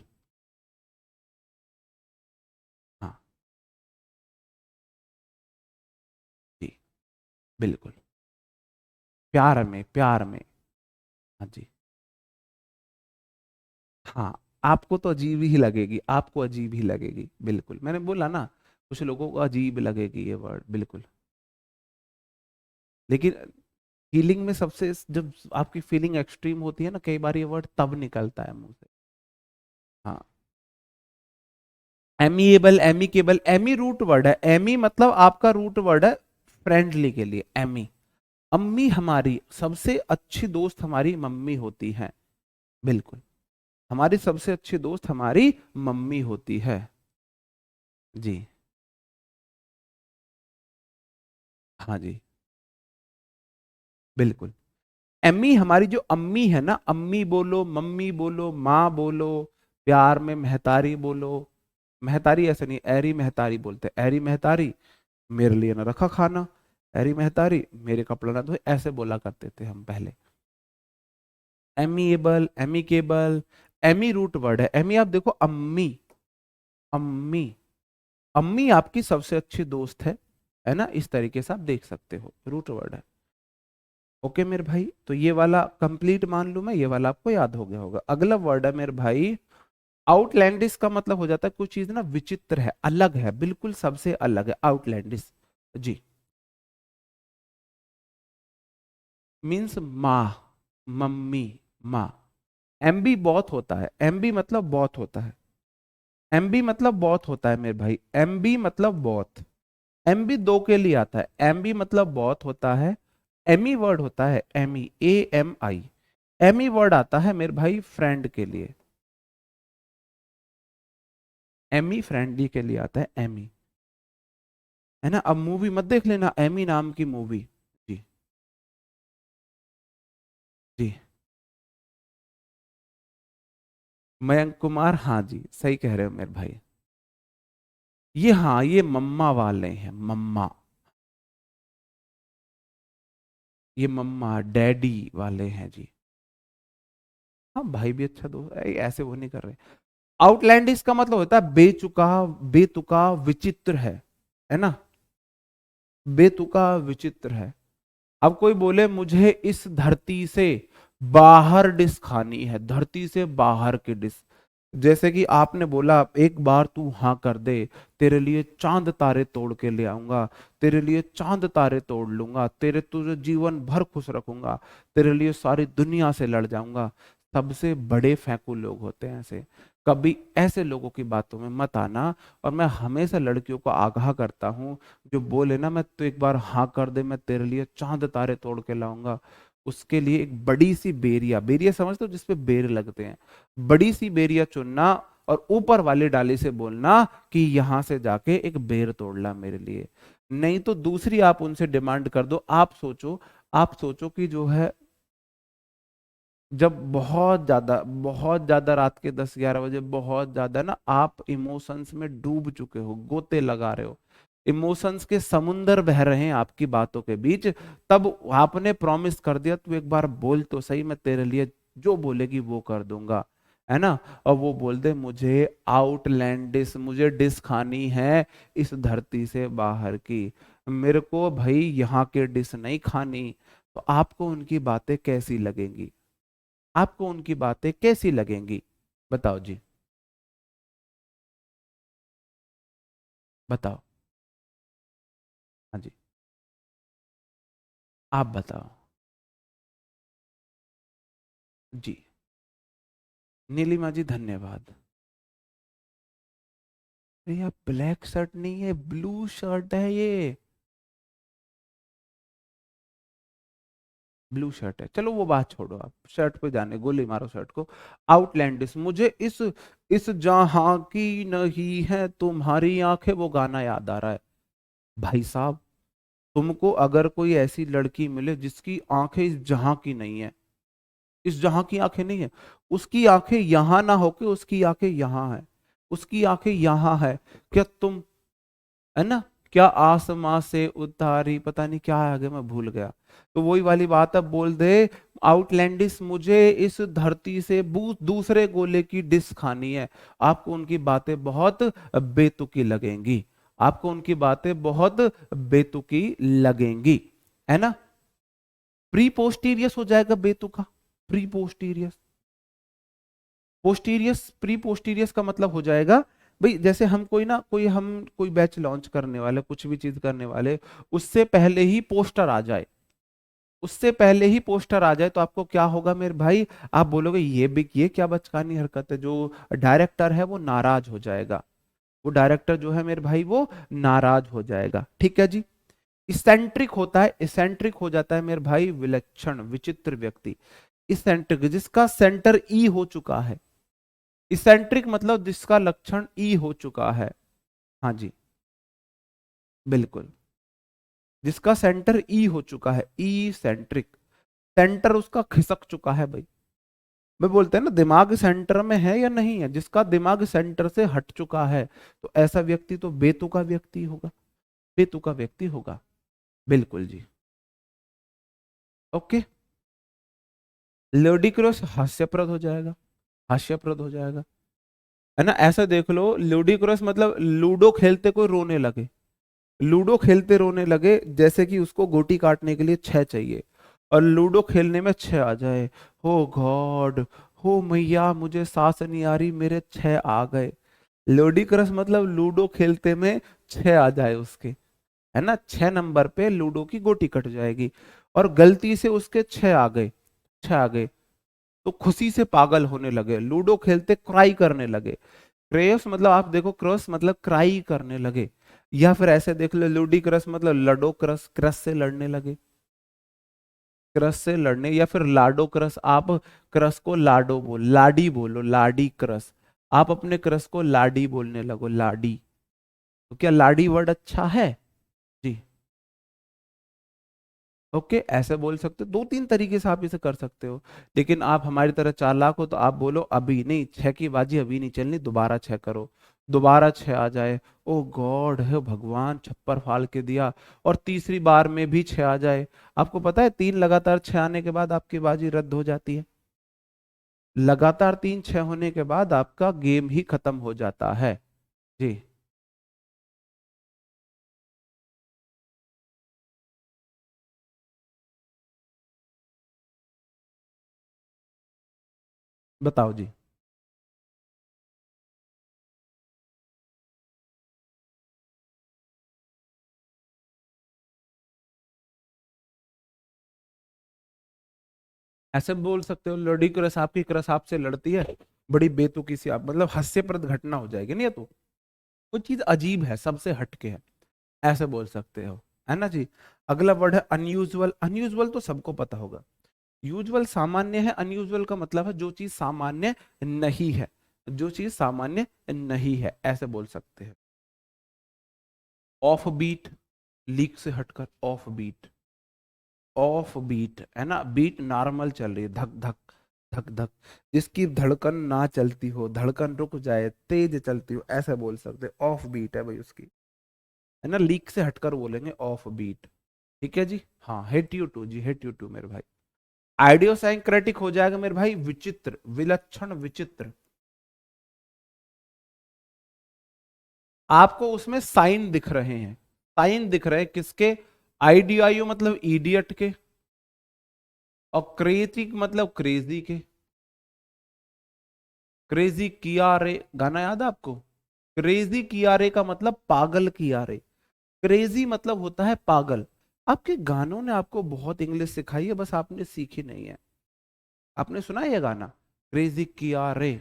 हाँ जी, बिल्कुल। प्यार में, प्यार में। हाँ जी। हाँ, आपको तो अजीब ही लगेगी, आपको अजीब ही लगेगी, बिल्कुल मैंने बोला ना, कुछ लोगों को अजीब लगेगी ये वर्ड, बिल्कुल। लेकिन फीलिंग में सबसे, जब आपकी फीलिंग एक्सट्रीम होती है ना, कई बार ये वर्ड तब निकलता है मुंह से। हाँ। Amiable, amicable, ami root word है, एमी मतलब आपका रूट वर्ड है फ्रेंडली के लिए, एमी। अम्मी हमारी सबसे अच्छी दोस्त हमारी मम्मी होती है, बिल्कुल। हमारी सबसे अच्छी दोस्त हमारी मम्मी होती है। जी। हाँ जी, बिल्कुल। एम्मी हमारी जो अम्मी है ना, अम्मी बोलो, मम्मी बोलो, माँ बोलो, प्यार में महतारी बोलो। महतारी ऐसे नहीं, एरी महतारी बोलते, एरी महतारी मेरे लिए ना रखा खाना, एरी महतारी मेरे कपड़ा ना धोए, ऐसे बोला करते थे हम पहले। Amiable, amicable, ami root word है, एमी आप देखो, अम्मी, अम्मी, अम्मी आपकी सबसे अच्छी दोस्त है ना, इस तरीके से आप देख सकते हो, रूट वर्ड है। ओके मेरे भाई, तो ये वाला कंप्लीट मान लूं मैं, ये वाला आपको याद हो गया होगा। अगला वर्ड है मेरे भाई, आउटलैंडिस का मतलब हो जाता है कुछ चीज ना विचित्र है, अलग है, बिल्कुल सबसे अलग है, आउटलैंडिस। जी। मीन्स माँ, मम्मी, माँ। एमबी बहुत होता है, एमबी मतलब बहुत होता है, एमबी मतलब बहुत होता है मेरे भाई, एमबी मतलब बहुत। एमबी दो के लिए आता है, एमबी मतलब बहुत होता है। एमी वर्ड होता है, एमी, AMI। एमी वर्ड आता है मेरे भाई फ्रेंड के लिए, एमी फ्रेंडली के लिए आता है, एमी, है ना। अब मूवी मत देख लेना, एमी नाम की मूवी। जी। जी। मयंक कुमार, हाँ जी, सही कह रहे हो मेरे भाई। ये हाँ, ये मम्मा वाले हैं, मम्मा। ये मम्मा डैडी वाले हैं जी। हाँ भाई भी अच्छा दो, ऐसे वो नहीं कर रहे। आउटलैंडिश का मतलब होता है बेचुका, बेतुका, विचित्र है ना, बेतुका विचित्र है। अब कोई बोले मुझे इस धरती से बाहर डिश खानी है, धरती से बाहर की डिश, जैसे कि आपने बोला एक बार तू हाँ कर दे, तेरे लिए चांद तारे तोड़ के ले आऊंगा, तेरे लिए चांद तारे तोड़ लूंगा, तेरे तुझे जीवन भर खुश रखूंगा, तेरे लिए सारी दुनिया से लड़ जाऊंगा। सबसे बड़े फेंकू लोग होते हैं ऐसे, कभी ऐसे लोगों की बातों में मत आना। और मैं हमेशा लड़कियों को आगाह करता हूँ, जो बोले ना मैं तो एक बार हाँ कर दे, मैं तेरे लिए चांद तारे तोड़ के लाऊंगा, उसके लिए एक बड़ी सी बेरिया, बेरिया समझते हो जिसपे बेर लगते हैं, बड़ी सी बेरिया चुनना, और ऊपर वाली डाली से बोलना कि यहां से जाके एक बेर तोड़ ला मेरे लिए। नहीं तो दूसरी आप उनसे डिमांड कर दो। आप सोचो कि जो है, जब बहुत ज्यादा रात के 10-11 बजे, बहुत ज्यादा ना आप इमोशंस में डूब चुके हो, गोते लगा रहे हो, इमोशंस के समुंदर बह रहे हैं आपकी बातों के बीच, तब आपने प्रॉमिस कर दिया तू एक बार बोल तो सही, मैं तेरे लिए जो बोलेगी वो कर दूंगा, है ना। और वो बोल दे मुझे आउटलैंडिश, मुझे डिश खानी है इस धरती से बाहर की, मेरे को भाई यहाँ के डिश नहीं खानी, तो आपको उनकी बातें कैसी लगेंगी, आपको उनकी बातें कैसी लगेंगी, बताओ जी, बताओ। हाँ जी, आप बताओ। जी। नीलिमा जी धन्यवाद। ये ब्लैक शर्ट नहीं है, ब्लू शर्ट है ये, ब्लू शर्ट है, चलो वो बात छोड़ो, आप शर्ट पे जाने, गोली मारो शर्ट को। आउटलैंडिश, मुझे इस जहां की नहीं है तुम्हारी आंखें, वो गाना याद आ रहा है। भाई साहब, तुमको अगर कोई ऐसी लड़की मिले जिसकी आंखें इस जहां की नहीं है, इस जहां की आंखें नहीं है, उसकी आंखें यहां ना होके उसकी आंखें यहां है, उसकी आंखें यहां है, क्या तुम, है ना, क्या आसमां से उतारी, पता नहीं क्या है आगे मैं भूल गया। तो वही वाली बात अब बोल दे, आउटलैंडिस, मुझे इस धरती से दूसरे गोले की डिश खानी है, आपको उनकी बातें बहुत बेतुकी लगेंगी, आपको उनकी बातें बहुत बेतुकी लगेंगी, है ना। प्री पोस्टीरियस हो जाएगा बेतुका, प्री पोस्टीरियस। पोस्टीरियस, प्री पोस्टीरियस का मतलब हो जाएगा भाई, जैसे हम कोई ना कोई हम कोई बैच लॉन्च करने वाले, कुछ भी चीज करने वाले, उससे पहले ही पोस्टर आ जाए, उससे पहले ही पोस्टर आ जाए, तो आपको क्या होगा मेरे भाई, आप बोलोगे ये भी, ये क्या बचकानी हरकत है, जो डायरेक्टर है वो नाराज हो जाएगा, वो डायरेक्टर जो है मेरे भाई वो नाराज हो जाएगा, ठीक है जी। इसेंट्रिक होता है, इसेंट्रिक हो जाता है मेरे भाई विलक्षण विचित्र व्यक्ति, इसेंट्रिक जिसका सेंटर ई हो चुका है, इसेंट्रिक मतलब जिसका लक्षण ई हो चुका है, हाँ जी बिल्कुल, जिसका सेंटर ई हो चुका है, ई सेंट्रिक, सेंटर उसका खिसक चुका है भाई, मैं बोलते हैं ना दिमाग सेंटर में है या नहीं है, जिसका दिमाग सेंटर से हट चुका है, तो ऐसा व्यक्ति तो बेतुका व्यक्ति होगा, बेतुका व्यक्ति होगा, बिल्कुल जी। ओके, लुडिक्रस हास्यप्रद हो जाएगा, हास्यप्रद हो जाएगा, है ना, ऐसा देख लो, लुडिक्रस मतलब लूडो खेलते कोई रोने लगे, लूडो खेलते रोने लगे, जैसे कि उसको गोटी काटने के लिए 6 चाहिए, और लूडो खेलने में 6 आ जाए, हो गॉड, हो मैया मुझे सांस नहीं आ रही, मेरे 6 आ गए, लूडिक्रस मतलब लूडो खेलते में 6 आ जाए उसके, है ना, 6 नंबर पे लूडो की गोटी कट जाएगी, और गलती से उसके 6 आ गए, 6 आ गए, तो खुशी से पागल होने लगे, लूडो खेलते क्राई करने लगे, क्रेयस मतलब आप देखो, क्रस मतलब क्राई करने लगे, या फिर ऐसे देख लो लूडी क्रस मतलब लडो क्रस, क्रस से लड़ने लगे, क्रस से लड़ने, या फिर लाडो क्रस, आप क्रस को लाडो बोल, लाडी बोलो, लाडी क्रस, आप अपने क्रस को लाडी बोलने लगो, लाडी, तो क्या लाडी वर्ड अच्छा है जी, ओके ऐसे बोल सकते हो, 2-3 तरीके से आप इसे कर सकते हो, लेकिन आप हमारी तरह चालाक हो तो आप बोलो अभी नहीं, 6 की बाजी अभी नहीं चलनी, दोबारा 6 करो, दोबारा 6 आ जाए, ओ गॉड है भगवान, छप्पर फाड़ के दिया, और तीसरी बार में भी 6 आ जाए, आपको पता है 3 लगातार 6 आने के बाद आपकी बाजी रद्द हो जाती है, लगातार 3 6 होने के बाद आपका गेम ही खत्म हो जाता है जी। बताओ जी। ऐसे बोल सकते हो लड़ी क्रस, आपकी क्रस आपसे लड़ती है, बड़ी बेतुकी सी, आप मतलब हास्यप्रद घटना हो जाएगी नहीं, ये तो कोई चीज अजीब है, सबसे हटके है, ऐसे बोल सकते हो, है ना जी। अगला वर्ड है अनयूजुअल, अनयूजुअल तो सबको पता होगा, यूजुअल सामान्य है, अनयूजुअल का मतलब है जो चीज सामान्य नहीं है, जो चीज सामान्य नहीं है, ऐसे बोल सकते हैं। ऑफ बीट, लीक से हटकर, ऑफ बीट, ऑफ बीट है ना, बीट नॉर्मल चल रही है, धक धक धक धक, जिसकी धड़कन ना चलती हो, धड़कन रुक जाए, तेज चलती हो, ऐसे बोल सकते, ऑफ बीट है भाई उसकी, है ना, लीक से हटकर बोलेंगे ऑफ बीट, ठीक है जी। हाँ हिट यू टू जी, हिट यू टू मेरे भाई। आइडियोसाइंक्रेटिक हो जाएगा मेरे भाई विचित्र, विलक्षण विचित्र, आपको उसमें साइन दिख रहे हैं, साइन दिख रहे हैं किसके, आईडीआईओ मतलब इडियट के, और क्रेजी मतलब क्रेजी के, क्रेजी किया रे गाना याद है आपको, क्रेजी किया रे का मतलब पागल किया रे, क्रेजी मतलब होता है पागल, आपके गानों ने आपको बहुत इंग्लिश सिखाई है, बस आपने सीखी नहीं है, आपने सुना है ये गाना, क्रेजी किया रे,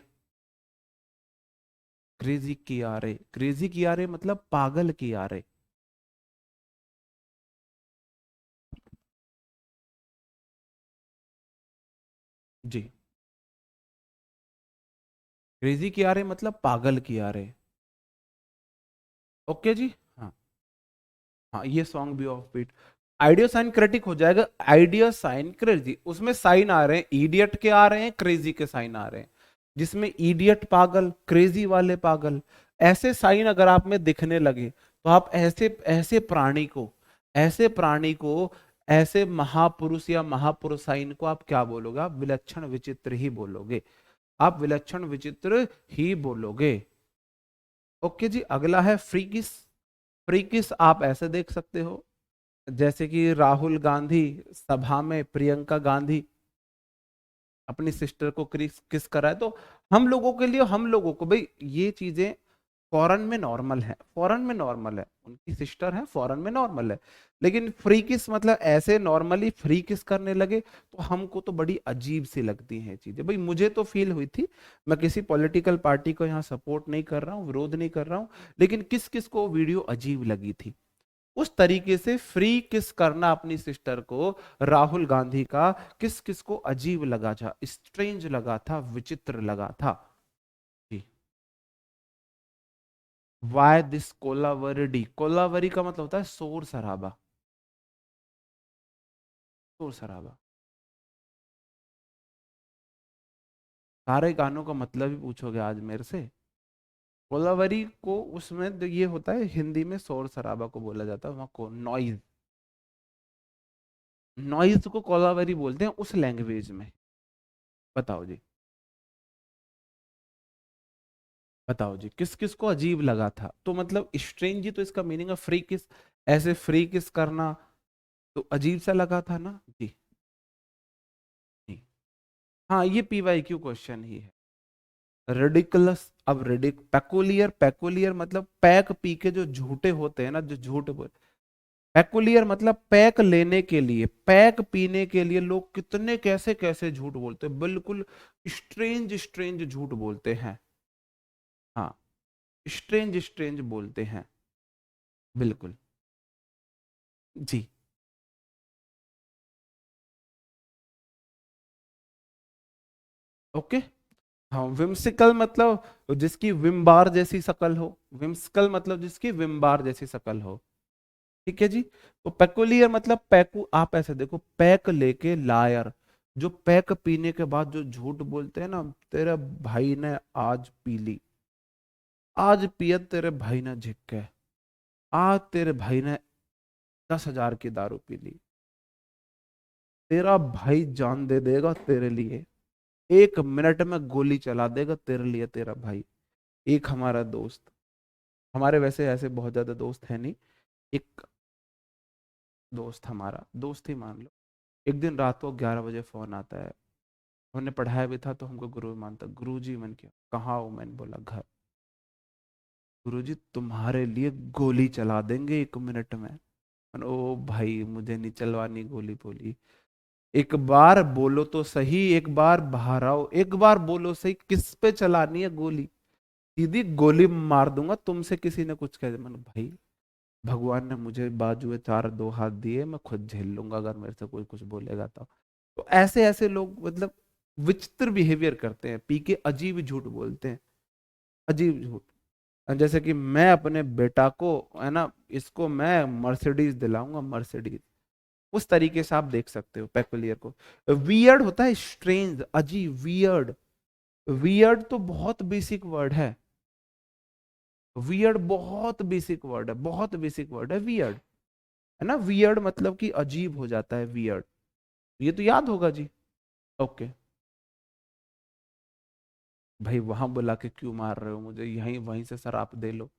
क्रेजी किया रे, क्रेजी किया रे मतलब पागल किया रे, जी, क्रेजी किया रे मतलब पागल किया रे, ओके जी। हाँ, हाँ ये सॉन्ग भी off beat, ideo sign critic हो जाएगा, आइडियो साइन क्रेजी, उसमें साइन आ रहे हैं, इडियट के आ रहे हैं, क्रेजी के साइन आ रहे हैं, जिसमें इडियट पागल, क्रेजी वाले पागल, ऐसे साइन अगर आप में दिखने लगे, तो आप ऐसे ऐसे प्राणी को, ऐसे प्राणी को, ऐसे महापुरुष या महापुरुष साइन को आप क्या बोलोगे, आप विलक्षण विचित्र ही बोलोगे, आप विलक्षण विचित्र ही बोलोगे, ओके जी। अगला है फ्रीकिस, फ्रीकिस आप ऐसे देख सकते हो, जैसे कि राहुल गांधी सभा में प्रियंका गांधी अपनी सिस्टर को किस किस कराए, तो हम लोगों के लिए, हम लोगों को भाई ये चीजें फॉरेन में नॉर्मल है, फॉरेन में नॉर्मल है, उनकी सिस्टर है, फॉरेन में नॉर्मल है। लेकिन फ्री किस मतलब ऐसे नॉर्मली फ्री किस करने लगे तो हमको तो बड़ी अजीब सी लगती हैं चीजें। भाई मुझे तो फील हुई थी, मैं किसी पॉलिटिकल पार्टी को यहाँ सपोर्ट नहीं कर रहा हूँ, विरोध नहीं कर रहा हूँ, लेकिन किस किस को वीडियो अजीब लगी थी। उस तरीके से फ्री किस करना अपनी सिस्टर को राहुल गांधी का किस किस को अजीब लगा था, स्ट्रेंज लगा था, विचित्र लगा था। जी। वाई दिस कोलावरी, कोलावरी का मतलब होता है शोर शराबा, शोर शराबा। सारे गानों का मतलब ही पूछोगे आज मेरे से। कोलावरी को उसमें तो ये होता है, हिंदी में शोर शराबा को बोला जाता है, वहां को नॉइज, नॉइज को कोलावरी बोलते हैं उस लैंग्वेज में। बताओ जी, बताओ जी, किस किस को अजीब लगा था, तो मतलब स्ट्रेंज ही तो इसका मीनिंग है, फ्री किस, ऐसे फ्री किस करना तो अजीब सा लगा था ना जी। जी। हाँ ये पीवाईक्यू क्वेश्चन ही है। रेडिकुलस, अब रेडिक पेकुलियर, पेकुलियर मतलब पैक पी के जो झूठे होते हैं ना, जो झूठ बोल, पेकुलियर मतलब पैक लेने के लिए, पैक पीने के लिए लोग कितने कैसे कैसे झूठ बोलते हैं, बिल्कुल स्ट्रेंज स्ट्रेंज झूठ बोलते हैं। हाँ, स्ट्रेंज स्ट्रेंज बोलते हैं, बिल्कुल। जी। ओके। हाँ विम्सिकल मतलब जिसकी विम बार जैसी शकल हो, विम्सिकल मतलब जिसकी विम बार जैसी शकल हो। ठीक है जी। तो पेकुलियर मतलब पैकू, आप ऐसे देखो, पैक लेके लायर, जो पैक पीने के बाद जो झूठ बोलते हैं ना, तेरे भाई ने आज पी ली, आज पियत तेरे भाई ने झिक्के, आज तेरे भाई ने 10,000 की दारू पी ली, तेरा भाई जान दे देगा तेरे लिए, 1 मिनट में गोली चला देगा तेरे लिए तेरा भाई। एक हमारा दोस्त, हमारे वैसे ऐसे बहुत ज्यादा दोस्त है नहीं, एक दोस्त, हमारा दोस्त ही मान लो, एक दिन रात को 11 बजे फोन आता है, हमने पढ़ाया भी था तो हमको गुरु मानता, गुरु जी, मैंने किया कहाँ हो, मैंने बोला घर, गुरु जी तुम्हारे लिए गोली चला देंगे 1 मिनट में। मैंने, ओ भाई मुझे नहीं चलवानी गोली, बोली एक बार बोलो तो सही, एक बार बाहर आओ, एक बार बोलो सही, किस पे चलानी है गोली, सीधी गोली मार दूंगा, तुमसे किसी ने कुछ कह दिया। मैंने भाई भगवान ने मुझे बाजू में 4 2 हाथ दिए, मैं खुद झेल लूंगा अगर मेरे से कोई कुछ बोलेगा तो ऐसे ऐसे लोग मतलब विचित्र बिहेवियर करते हैं, पी के अजीब झूठ बोलते हैं, अजीब झूठ। जैसे कि मैं अपने बेटा को, है ना, इसको मैं मर्सिडीज दिलाऊंगा, मर्सिडीज, उस तरीके से आप देख सकते हो पेकुलियर को। वियर्ड होता है स्ट्रेंज, अजीब, वियर्ड, वियर्ड तो बहुत बेसिक वर्ड है, वियर्ड बहुत बेसिक वर्ड है, बहुत बेसिक वर्ड है वियर्ड, है ना, वियर्ड मतलब कि अजीब हो जाता है वियर्ड, ये तो याद होगा जी। ओके। भाई वहां बुला के क्यों मार रहे हो मुझे, यहीं वहीं से शराप दे लो,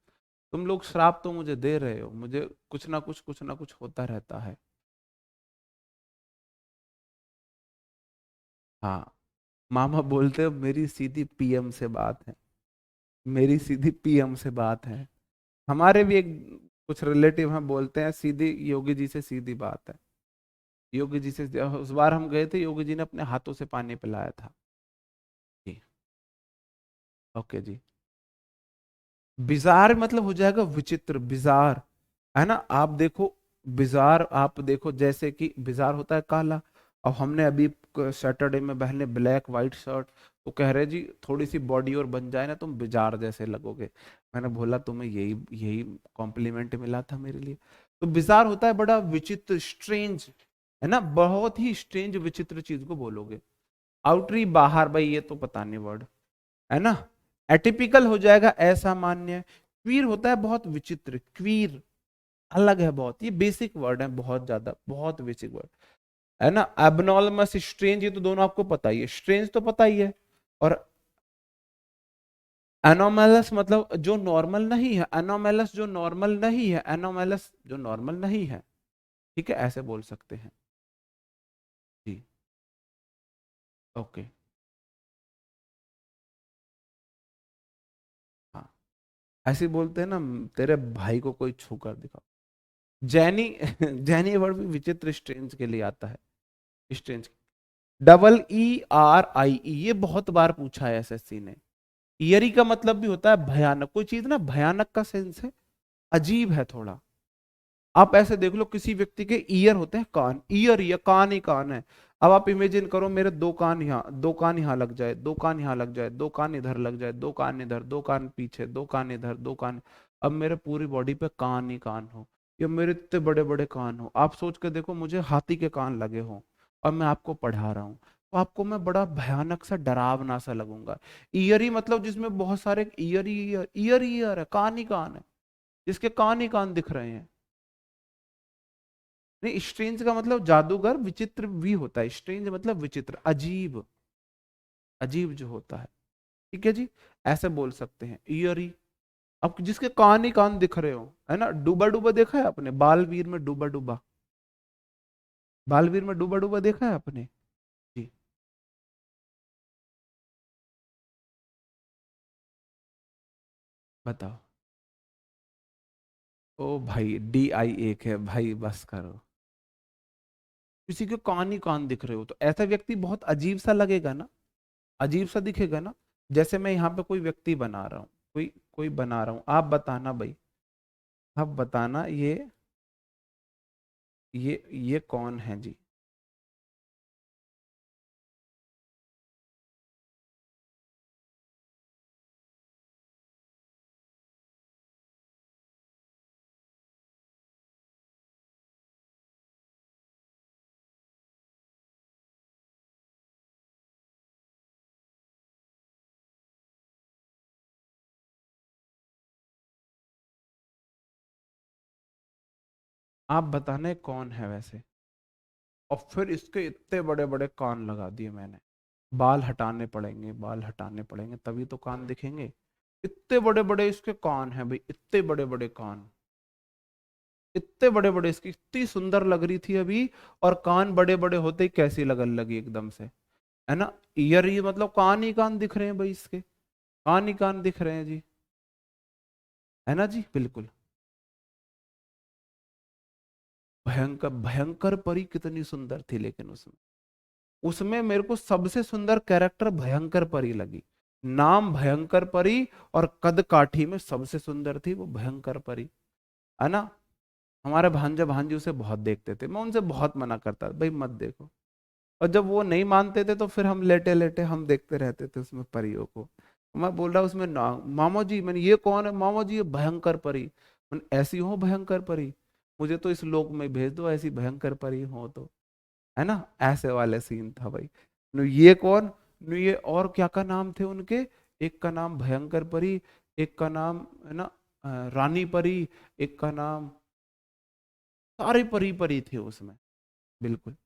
तुम लोग श्राप तो मुझे दे रहे हो, मुझे कुछ ना कुछ, कुछ ना कुछ होता रहता है। हाँ, मामा बोलते हो मेरी सीधी पीएम से बात है, मेरी सीधी पीएम से बात है। हमारे भी एक कुछ रिलेटिव हैं, बोलते हैं सीधी योगी जी से सीधी बात है, योगी जी से। उस बार हम गए थे, योगी जी ने अपने हाथों से पानी पिलाया था। जी। ओके जी। बिजार मतलब हो जाएगा विचित्र, बिजार, है ना, आप देखो, बिजार आप देखो, जैसे कि बिजार होता है काला, अब हमने अभी सैटरडे में बहने ब्लैक वाइट शर्ट, तो कह रहे जी थोड़ी सी बॉडी और बन जाए ना तुम बिजार जैसे लगोगे। मैंने बोला तुम्हें यही यही कॉम्प्लीमेंट मिला था मेरे लिए। तो बिजार होता है बड़ा विचित्र, स्ट्रेंज, है ना, बहुत ही स्ट्रेंज विचित्र चीज को बोलोगे। आउटरी बाहर, भाई ये तो पता नहीं वर्ड, है ना। एटिपिकल हो जाएगा असामान्य। क्वीर होता है बहुत विचित्र, क्वीर अलग है बहुत, ये बेसिक वर्ड है, बहुत ज्यादा, बहुत बेसिक वर्ड, है ना। एबनॉर्मस, स्ट्रेंज, ये तो दोनों आपको पता ही है, स्ट्रेंज तो पता ही है, और एनोमेलस मतलब जो नॉर्मल नहीं है, एनोमेलस जो नॉर्मल नहीं है, एनोमेलस जो नॉर्मल नहीं है, ठीक है, ऐसे बोल सकते हैं जी। ओके। हाँ, ऐसे ही बोलते हैं ना, तेरे भाई को कोई छू कर दिखाओ। जैनी जैनी वर्ड भी विचित्र स्ट्रेंज के लिए आता है, स्ट्रेंज। EERIE, ये बहुत बार पूछा है एसएससी ने। ईयरी का मतलब भी होता है भयानक, कोई चीज ना भयानक का सेंस है, अजीब है थोड़ा। आप ऐसे देख लो, किसी व्यक्ति के ईयर होते हैं कान, ईयर या कान ही कान है। अब आप इमेजिन करो, मेरे दो कान यहाँ, दो कान यहाँ लग जाए, दो कान यहाँ लग जाए, दो कान इधर लग जाए, दो कान इधर, दो कान पीछे, दो कान इधर, दो कान, अब मेरे पूरी बॉडी पे कान ही कान हो, या मेरे इतने बड़े बड़े कान हो। आप सोच के देखो, मुझे हाथी के कान लगे हो और मैं आपको पढ़ा रहा हूँ, तो आपको मैं बड़ा भयानक सा डरावना सा लगूंगा। ईयरी मतलब जिसमें बहुत सारे ईयर ईयर ईयर ईयर है, कान ही कान है, जिसके कान ही कान दिख रहे हैं। नहीं, स्ट्रेंज का मतलब जादूगर, विचित्र भी होता है, स्ट्रेंज मतलब विचित्र, अजीब, अजीब जो होता है। ठीक है जी, ऐसे बोल सकते हैं ईयरी। अब जिसके कान ही कान दिख रहे हो, है ना। डूबा डूबा देखा है आपने, बालवीर में डूबा डूबा, बालवीर में डूबा डूबा देखा है आपने जी। बताओ। ओ भाई, DI एक है भाई, बस करो। किसी के कान ही कान दिख रहे हो तो ऐसा व्यक्ति बहुत अजीब सा लगेगा ना, अजीब सा दिखेगा ना। जैसे मैं यहाँ पे कोई व्यक्ति बना रहा हूँ, कोई कोई बना रहा हूँ, आप बताना भाई, आप बताना ये कौन है जी। आप बताने कौन है वैसे। और फिर इसके इतने बड़े बड़े कान लगा दिए मैंने, बाल हटाने पड़ेंगे, बाल हटाने पड़ेंगे तभी तो कान दिखेंगे। इतने बड़े बड़े इसके कान हैं भाई, इतने बड़े बड़े कान, इतने बड़े बड़े, इसकी इतनी सुंदर लग रही थी अभी, और कान बड़े बड़े होते ही कैसी लगन लगी एकदम से, है ना। ईयर ये मतलब कान ही कान दिख रहे हैं भाई, इसके कान ही कान दिख रहे हैं जी, है ना जी, बिल्कुल। भयंकर भयंकर परी कितनी सुंदर थी, लेकिन उसमें, उसमें मेरे को सबसे सुंदर कैरेक्टर भयंकर परी लगी। नाम भयंकर परी, और कद काठी में सबसे सुंदर थी वो भयंकर परी, है ना। हमारे भांजा भांजी उसे बहुत देखते थे, मैं उनसे बहुत मना करता था, भाई मत देखो। और जब वो नहीं मानते थे तो फिर हम लेटे लेटे हम देखते रहते थे उसमें परियों को। मैं बोल रहा उसमें ना, मामा जी, मैंने ये कौन है, मामा जी ये भयंकर परी। मैंने ऐसी हो भयंकर परी, मुझे तो इस लोक में भेज दो, ऐसी भयंकर परी हो तो, है ना। ऐसे वाले सीन था भाई। नु ये कौन, नु ये और क्या का नाम थे उनके, एक का नाम भयंकर परी, एक का नाम है ना रानी परी, एक का नाम, सारे परी परी थे उसमें, बिल्कुल।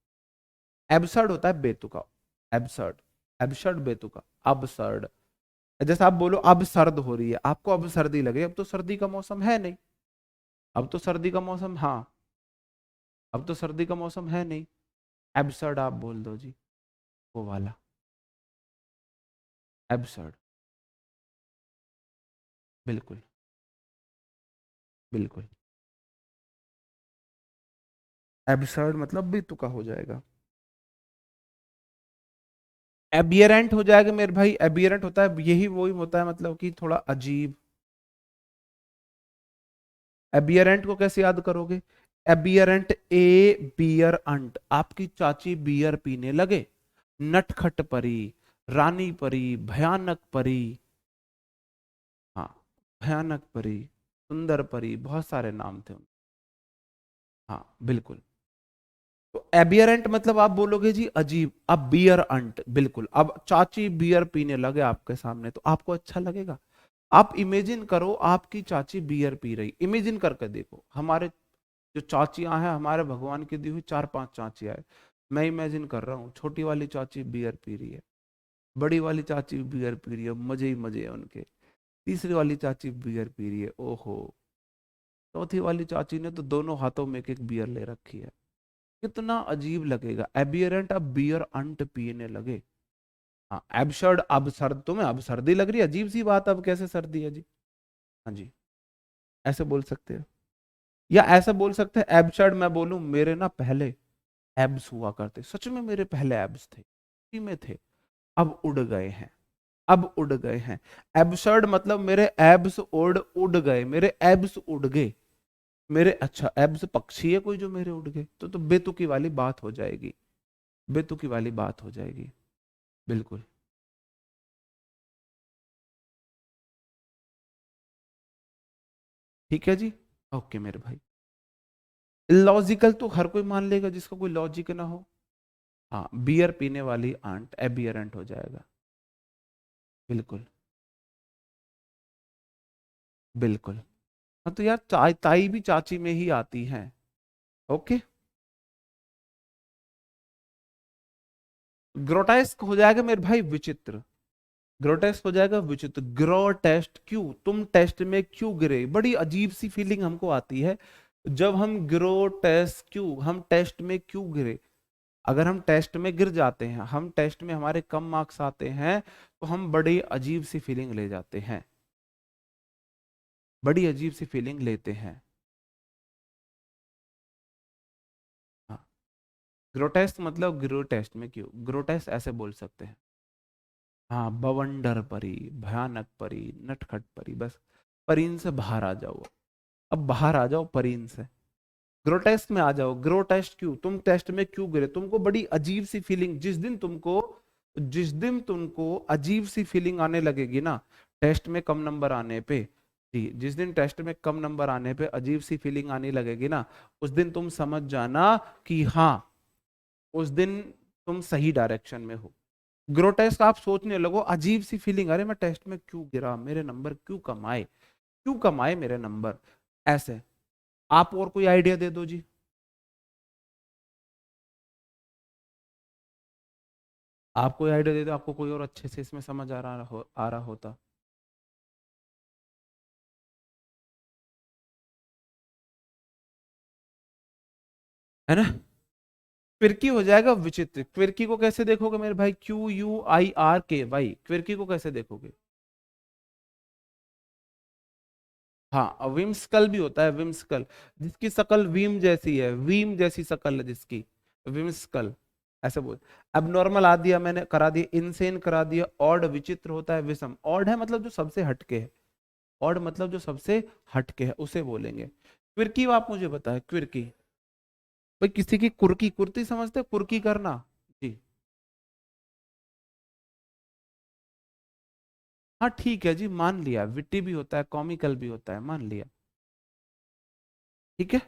एब्सर्ड होता है बेतुका, एब्सर्ड, एब्सर्ड बेतुका, अबसर्ड। जैसे आप बोलो अब सर्द हो रही है, आपको अब सर्दी लगे, अब तो सर्दी का मौसम है नहीं, अब तो सर्दी का मौसम, हाँ, अब तो सर्दी का मौसम है नहीं। एब्सर्ड आप बोल दो जी, वो वाला, एब्सर्ड, बिल्कुल, बिल्कुल। एब्सर्ड मतलब बेतुका हो जाएगा। एबियरेंट हो जाएगा मेरे भाई, एबियरेंट होता है यही, वही होता है मतलब कि थोड़ा अजीब। एबियरेंट को कैसे याद करोगे, एबियरेंट, ए बियर अंट, आपकी चाची बियर पीने लगे। नटखट परी, रानी परी, भयानक परी, हाँ, भयानक परी, सुंदर परी, बहुत सारे नाम थे उनके। हाँ बिल्कुल। तो एबियरेंट मतलब आप बोलोगे जी अजीब, अब बियर अंट, बिल्कुल, अब चाची बियर पीने लगे आपके सामने तो आपको अच्छा लगेगा। आप इमेजिन करो, आपकी चाची बियर पी रही, इमेजिन करके देखो, हमारे जो चाचियां हैं, हमारे भगवान की दी हुई चार पांच चाचियां हैं, मैं इमेजिन कर रहा हूँ, छोटी वाली चाची बियर पी रही है, बड़ी वाली चाची बियर पी रही है, मजे ही मजे है उनके, तीसरी वाली चाची बियर पी रही है, ओहो, चौथी वाली चाची ने तो दोनों हाथों में एक एक बियर ले रखी है। कितना अजीब लगेगा, एबियरेंट अब बियर अंट पीने लगे। हाँ एबसर्ड, अब सर्द, तुम्हें अब सर्दी लग रही है, अजीब सी बात, अब कैसे सर्दी है जी। हाँ जी, ऐसे बोल सकते हो, या ऐसा बोल सकते हैं एबसर्ड मैं बोलूं, मेरे ना पहले एब्स हुआ करते, सच में मेरे पहले एब्स थे, उसी में थे, अब उड़ गए हैं, अब उड़ गए हैं। एब्सर्ड मतलब मेरे एब्स उड़ गए, मेरे एब्स उड़ गए, मेरे, अच्छा एब्स पक्षी है कोई जो मेरे उड़ गए, तो बेतुकी वाली बात हो जाएगी, बेतुकी वाली बात हो जाएगी। बिल्कुल ठीक है जी। ओके मेरे भाई, लॉजिकल तो हर कोई मान लेगा जिसका कोई लॉजिक ना हो। हाँ बियर पीने वाली आंट एबियरेंट हो जाएगा। बिल्कुल बिल्कुल। हाँ तो यार चाय ताई भी चाची में ही आती हैं। ओके, ग्रोटेस्क हो जाएगा मेरे भाई विचित्र, ग्रोटेस्क हो जाएगा विचित्र, ग्रो टेस्ट, क्यों तुम टेस्ट में क्यों गिरे, बड़ी अजीब सी फीलिंग हमको आती है जब हम ग्रो टेस्ट, क्यों हम टेस्ट में क्यों गिरे। अगर हम टेस्ट में गिर जाते हैं, हम टेस्ट में हमारे कम मार्क्स आते हैं, तो हम बड़ी अजीब सी फीलिंग ले जाते हैं, बड़ी अजीब सी फीलिंग लेते हैं। हाँ ग्रोटेस्क मतलब ग्रोटेस्ट में क्यों, ग्रोटेस्क ऐसे बोल सकते हैं। हाँ बवंडर परी, भयानक परी, नटखट परी, बस परीन से बाहर आ जाओ, अब बाहर आ जाओ परीन से, ग्रोटेस्ट में आ जाओ। ग्रोटेस्ट क्यों, तुम टेस्ट में क्यों गिरे, तुमको बड़ी अजीब सी फीलिंग, जिस दिन तुमको अजीब सी फीलिंग आने लगेगी ना, टेस्ट में कम नंबर आने पे, जी जिस दिन टेस्ट में कम नंबर आने पे अजीब सी फीलिंग आने लगेगी ना, उस दिन तुम समझ जाना कि हाँ, उस दिन तुम सही डायरेक्शन में हो। ग्रोटेस्क आप सोचने लगो, अजीब सी फीलिंग, अरे मैं टेस्ट में क्यों गिरा, मेरे नंबर क्यों कम आए, क्यों कम आए मेरे नंबर, ऐसे। आप और कोई आइडिया दे दो जी। आप कोई आइडिया दे दो, आपको कोई और अच्छे से इसमें समझ आ रहा होता। है ना, क्विर्की हो जाएगा विचित्र। क्विर्की को कैसे देखोगे मेरे भाई, QUIRKY, क्विर्की को कैसे देखोगे। हाँ विम्सकल भी होता है, विम्सकल, जिसकी शकल वीम जैसी है, वीम जैसी शकल है जिसकी, विम्सकल, ऐसे बोल। अब नॉर्मल आ दिया मैंने, करा दिया इनसेन, करा दिया ऑड, विचित्र होता है विषम, ऑड है मतलब जो सबसे हटके है, ऑड मतलब जो सबसे हटके है उसे बोलेंगे। क्विर्की आप मुझे बताए, क्विर्की भाई, किसी की कुर्की, कुर्ती समझते हो? कुर्की करना जी। हाँ ठीक है जी, मान लिया, विट्टी भी होता है, कॉमिकल भी होता है, मान लिया, ठीक है।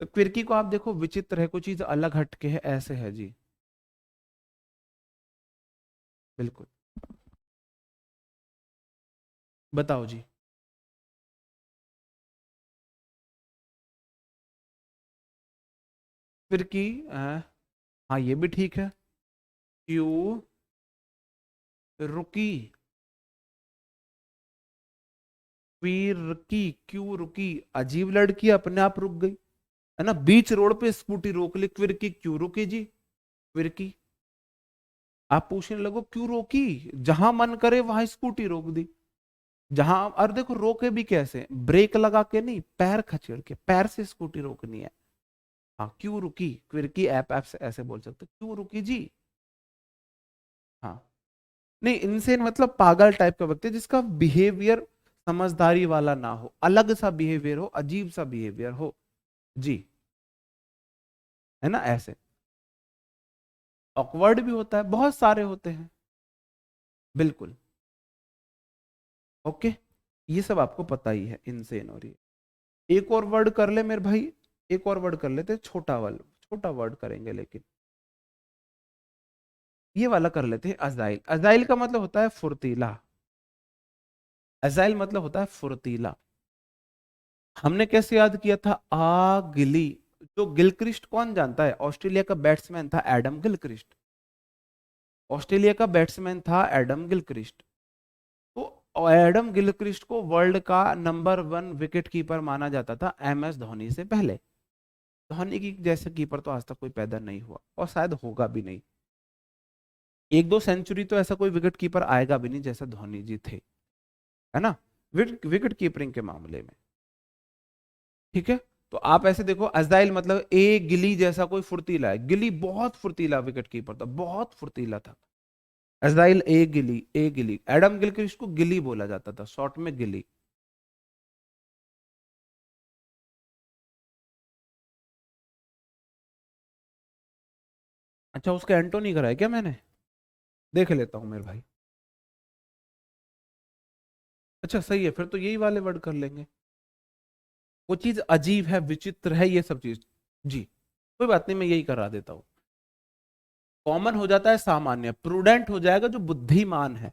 तो क्विर्की को आप देखो विचित्र है, कोई चीज अलग हटके है, ऐसे है जी। बिल्कुल, बताओ जी। क्विर्की हाँ ये भी ठीक है, क्यों रुकी, क्विर्की क्यों रुकी, अजीब लड़की अपने आप रुक गई, है ना, बीच रोड पे स्कूटी रोक ली, क्विर्की क्यों रुकी जी, क्विर्की। आप पूछने लगो क्यों रोकी, जहां मन करे वहां स्कूटी रोक दी, जहां, और देखो रोके भी कैसे, ब्रेक लगा के नहीं, पैर खचेड़ के, पैर से स्कूटी रोकनी है। हाँ क्यों रुकी, क्विर्की ऐप ऐप से ऐसे बोल सकते क्यों रुकी जी। हाँ नहीं, इनसेन मतलब पागल टाइप का व्यक्ति जिसका बिहेवियर समझदारी वाला ना हो, अलग सा बिहेवियर हो, अजीब सा बिहेवियर हो जी, है ना ऐसे। ऑकवर्ड भी होता है, बहुत सारे होते हैं। बिल्कुल, ओके, ये सब आपको पता ही है, इनसेन और ये। एक और वर्ड कर ले मेरे भाई, एक और वर्ड कर लेते, छोटा वाला, छोटा वर्ड करेंगे लेकिन, ये वाला कर लेते हैं, अजाइल। अजाइल का मतलब होता है फुर्तीला, अजाइल मतलब होता है फुर्तीला। हमने कैसे याद किया था, गिली, जो गिलक्रिस्ट कौन जानता है, ऑस्ट्रेलिया का बैट्समैन था एडम गिलक्रिस्ट, ऑस्ट्रेलिया का बैट्समैन था एडम गिलक्रिस्ट। तो और एडम गिलक्रिस्ट को वर्ल्ड का नंबर 1 विकेट कीपर माना जाता था MS धोनी से पहले। धोनी की जैसे कीपर तो आज तक कोई पैदा नहीं हुआ और शायद होगा भी नहीं। 1-2 सेंचुरी तो ऐसा कोई विकेट कीपर आएगा भी नहीं जैसा धोनी जी थे, है ना, विकेट कीपिंग के मामले में। ठीक है, तो आप ऐसे देखो, अजाइल मतलब ए गिली जैसा कोई फुर्तीला है। गिली बहुत फुर्तीला विकेट कीपर था, बहुत फुर्तीला था। अजाइल ए गिली एडम गिलक्रिस्ट को गिली बोला जाता था, शॉर्ट में गिली। अच्छा, उसका एंटोनी कराया क्या मैंने? देख लेता हूं मेरे भाई। अच्छा सही है, फिर तो यही वाले वर्ड कर लेंगे। वो चीज अजीब है, विचित्र है, ये सब चीज। जी, कोई बात नहीं, मैं यही करा देता हूं। कॉमन हो जाता है सामान्य, प्रूडेंट हो जाएगा जो बुद्धिमान है।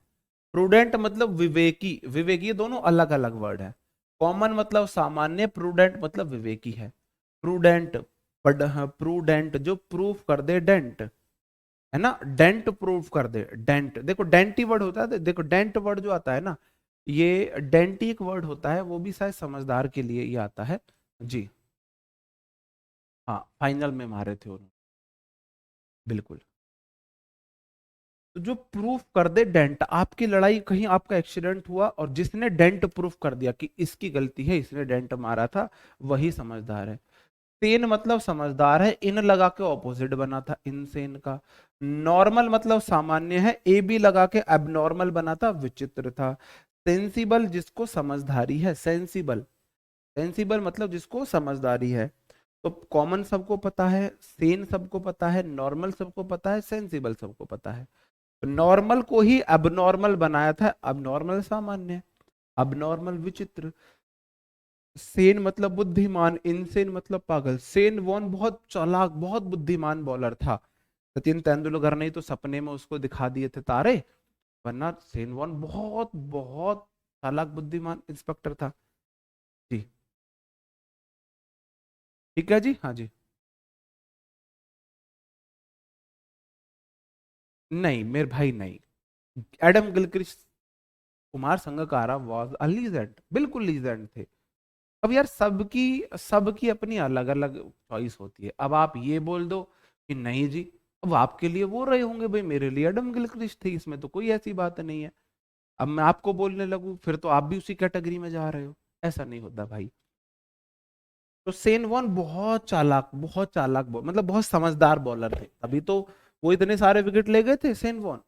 प्रूडेंट मतलब विवेकी, विवेकी, ये दोनों अलग अलग वर्ड है। कॉमन मतलब सामान्य, प्रूडेंट मतलब विवेकी है। प्रूडेंट, प्रूडेंट जो प्रूफ कर दे, डेंट, है ना, डेंट प्रूफ कर दे, डेंट। देखो डेंट ही वर्ड होता है, देखो डेंट वर्ड जो आता है ना, ये डेंट ही एक वर्ड होता है, वो भी शायद समझदार के लिए ये आता है। जी हाँ, फाइनल में मारे थे उन्होंने, बिल्कुल। तो जो प्रूफ कर दे डेंट, आपकी लड़ाई कहीं आपका एक्सीडेंट हुआ और जिसने डेंट प्रूफ कर दिया कि इसकी गलती है, इसने डेंट मारा था, वही समझदार है। सेन मतलब समझदार है, इन लगा के ऑपोजिट बना था इनसेन का। नॉर्मल मतलब सामान्य है, ए बी लगा के एबनॉर्मल बना था, विचित्र था। सेंसिबल जिसको समझदारी है, सेंसिबल, सेंसिबल मतलब जिसको समझदारी है। तो कॉमन सबको पता है, सेन सबको पता है, नॉर्मल सबको पता है, सेंसिबल सबको पता है। नॉर्मल को ही अबनॉर्मल बनाया था, अबनॉर्मल सामान्य, अबनॉर्मल विचित्र। सेन मतलब बुद्धिमान, इनसेन मतलब पागल। सेन वॉन बहुत चालाक, बहुत बुद्धिमान बॉलर था। सचिन तेंदुलकर ने तो सपने में उसको दिखा दिए थे तारे, वरना सेन वॉन बहुत बहुत चालाक बुद्धिमान इंस्पेक्टर था। जी ठीक है जी, हाँ जी। नहीं मेरे भाई नहीं, Adam Gilchrist, Kumar Sangakkara was a legend, बिल्कुल लीजेंड थे। अब यार सबकी सबकी अपनी अलग अलग चॉइस होती है। अब आप ये बोल दो कि नहीं जी, अब आपके लिए वो रहे होंगे, भाई मेरे लिए एडम गिलक्रिस्ट थे, इसमें तो कोई ऐसी बात नहीं है। अब मैं आपको बोलने लगूं फिर तो आप भी उसी कैटेगरी में जा रहे हो, ऐसा नहीं होता भाई। तो सेन वॉन बहुत चालाक मतलब बहुत समझदार बॉलर थे, तभी तो वो इतने सारे विकेट ले गए थे सेन वॉन।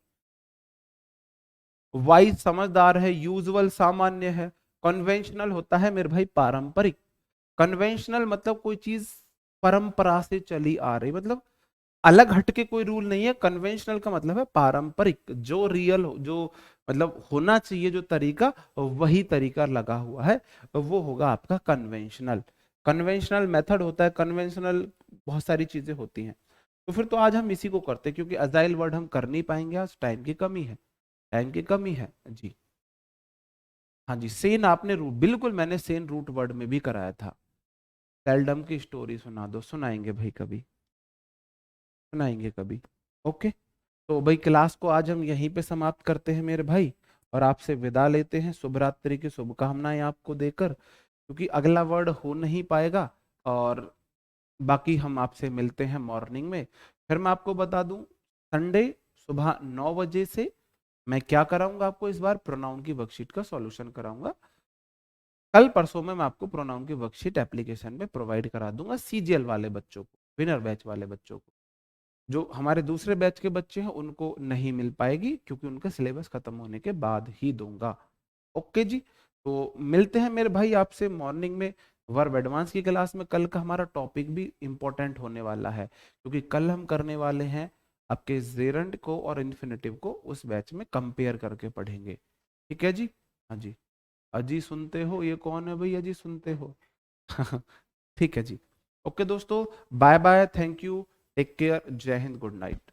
वाइज समझदार है, यूजुअल सामान्य है, कन्वेंशनल होता है मेरे भाई पारंपरिक। कन्वेंशनल मतलब कोई चीज परंपरा से चली आ रही, मतलब अलग हटके कोई रूल नहीं है। कन्वेंशनल का मतलब है पारंपरिक, जो रियल जो मतलब होना चाहिए जो तरीका, वही तरीका लगा हुआ है, वो होगा आपका कन्वेंशनल। कन्वेंशनल मेथड होता है, कन्वेंशनल बहुत सारी चीजें होती हैं। तो फिर तो आज हम इसी को करते हैं, क्योंकि अजाइल वर्ड हम कर नहीं पाएंगे आज, टाइम की कमी है, टाइम की कमी है जी। हाँ जी, सेन आपने रूट, बिल्कुल मैंने सेन रूट वर्ड में भी कराया था। सेल्डम की स्टोरी सुना दो, सुनाएंगे भाई कभी, सुनाएंगे कभी। ओके, तो भाई क्लास को आज हम यहीं पे समाप्त करते हैं मेरे भाई, और आपसे विदा लेते हैं शुभ रात्रि की शुभकामनाएं आपको देकर, क्योंकि अगला वर्ड हो नहीं पाएगा। और बाकी हम आपसे मिलते हैं मॉर्निंग में। फिर मैं आपको बता दूं, संडे सुबह 9 बजे से मैं क्या कराऊंगा आपको, इस बार प्रोनाउन की वर्कशीट का सॉल्यूशन कराऊंगा। कल परसों में मैं आपको प्रोनाउन की वर्कशीट एप्लीकेशन में प्रोवाइड करा दूंगा, CGL वाले बच्चों को, विनर बैच वाले बच्चों को। जो हमारे दूसरे बैच के बच्चे हैं उनको नहीं मिल पाएगी, क्योंकि उनका सिलेबस खत्म होने के बाद ही दूंगा। ओके जी, तो मिलते हैं मेरे भाई आपसे मॉर्निंग में वर्ब एडवांस की क्लास में। कल का हमारा टॉपिक भी इंपॉर्टेंट होने वाला है, क्योंकि कल हम करने वाले हैं आपके जेरंड को और इन्फिनेटिव को उस बैच में कंपेयर करके पढ़ेंगे। ठीक है जी, हाँ जी। अजी सुनते हो, ये कौन है भाई, अजी सुनते हो? ठीक है जी। ओके दोस्तों, bye bye, thank you, take care, जय हिंद, गुड नाइट।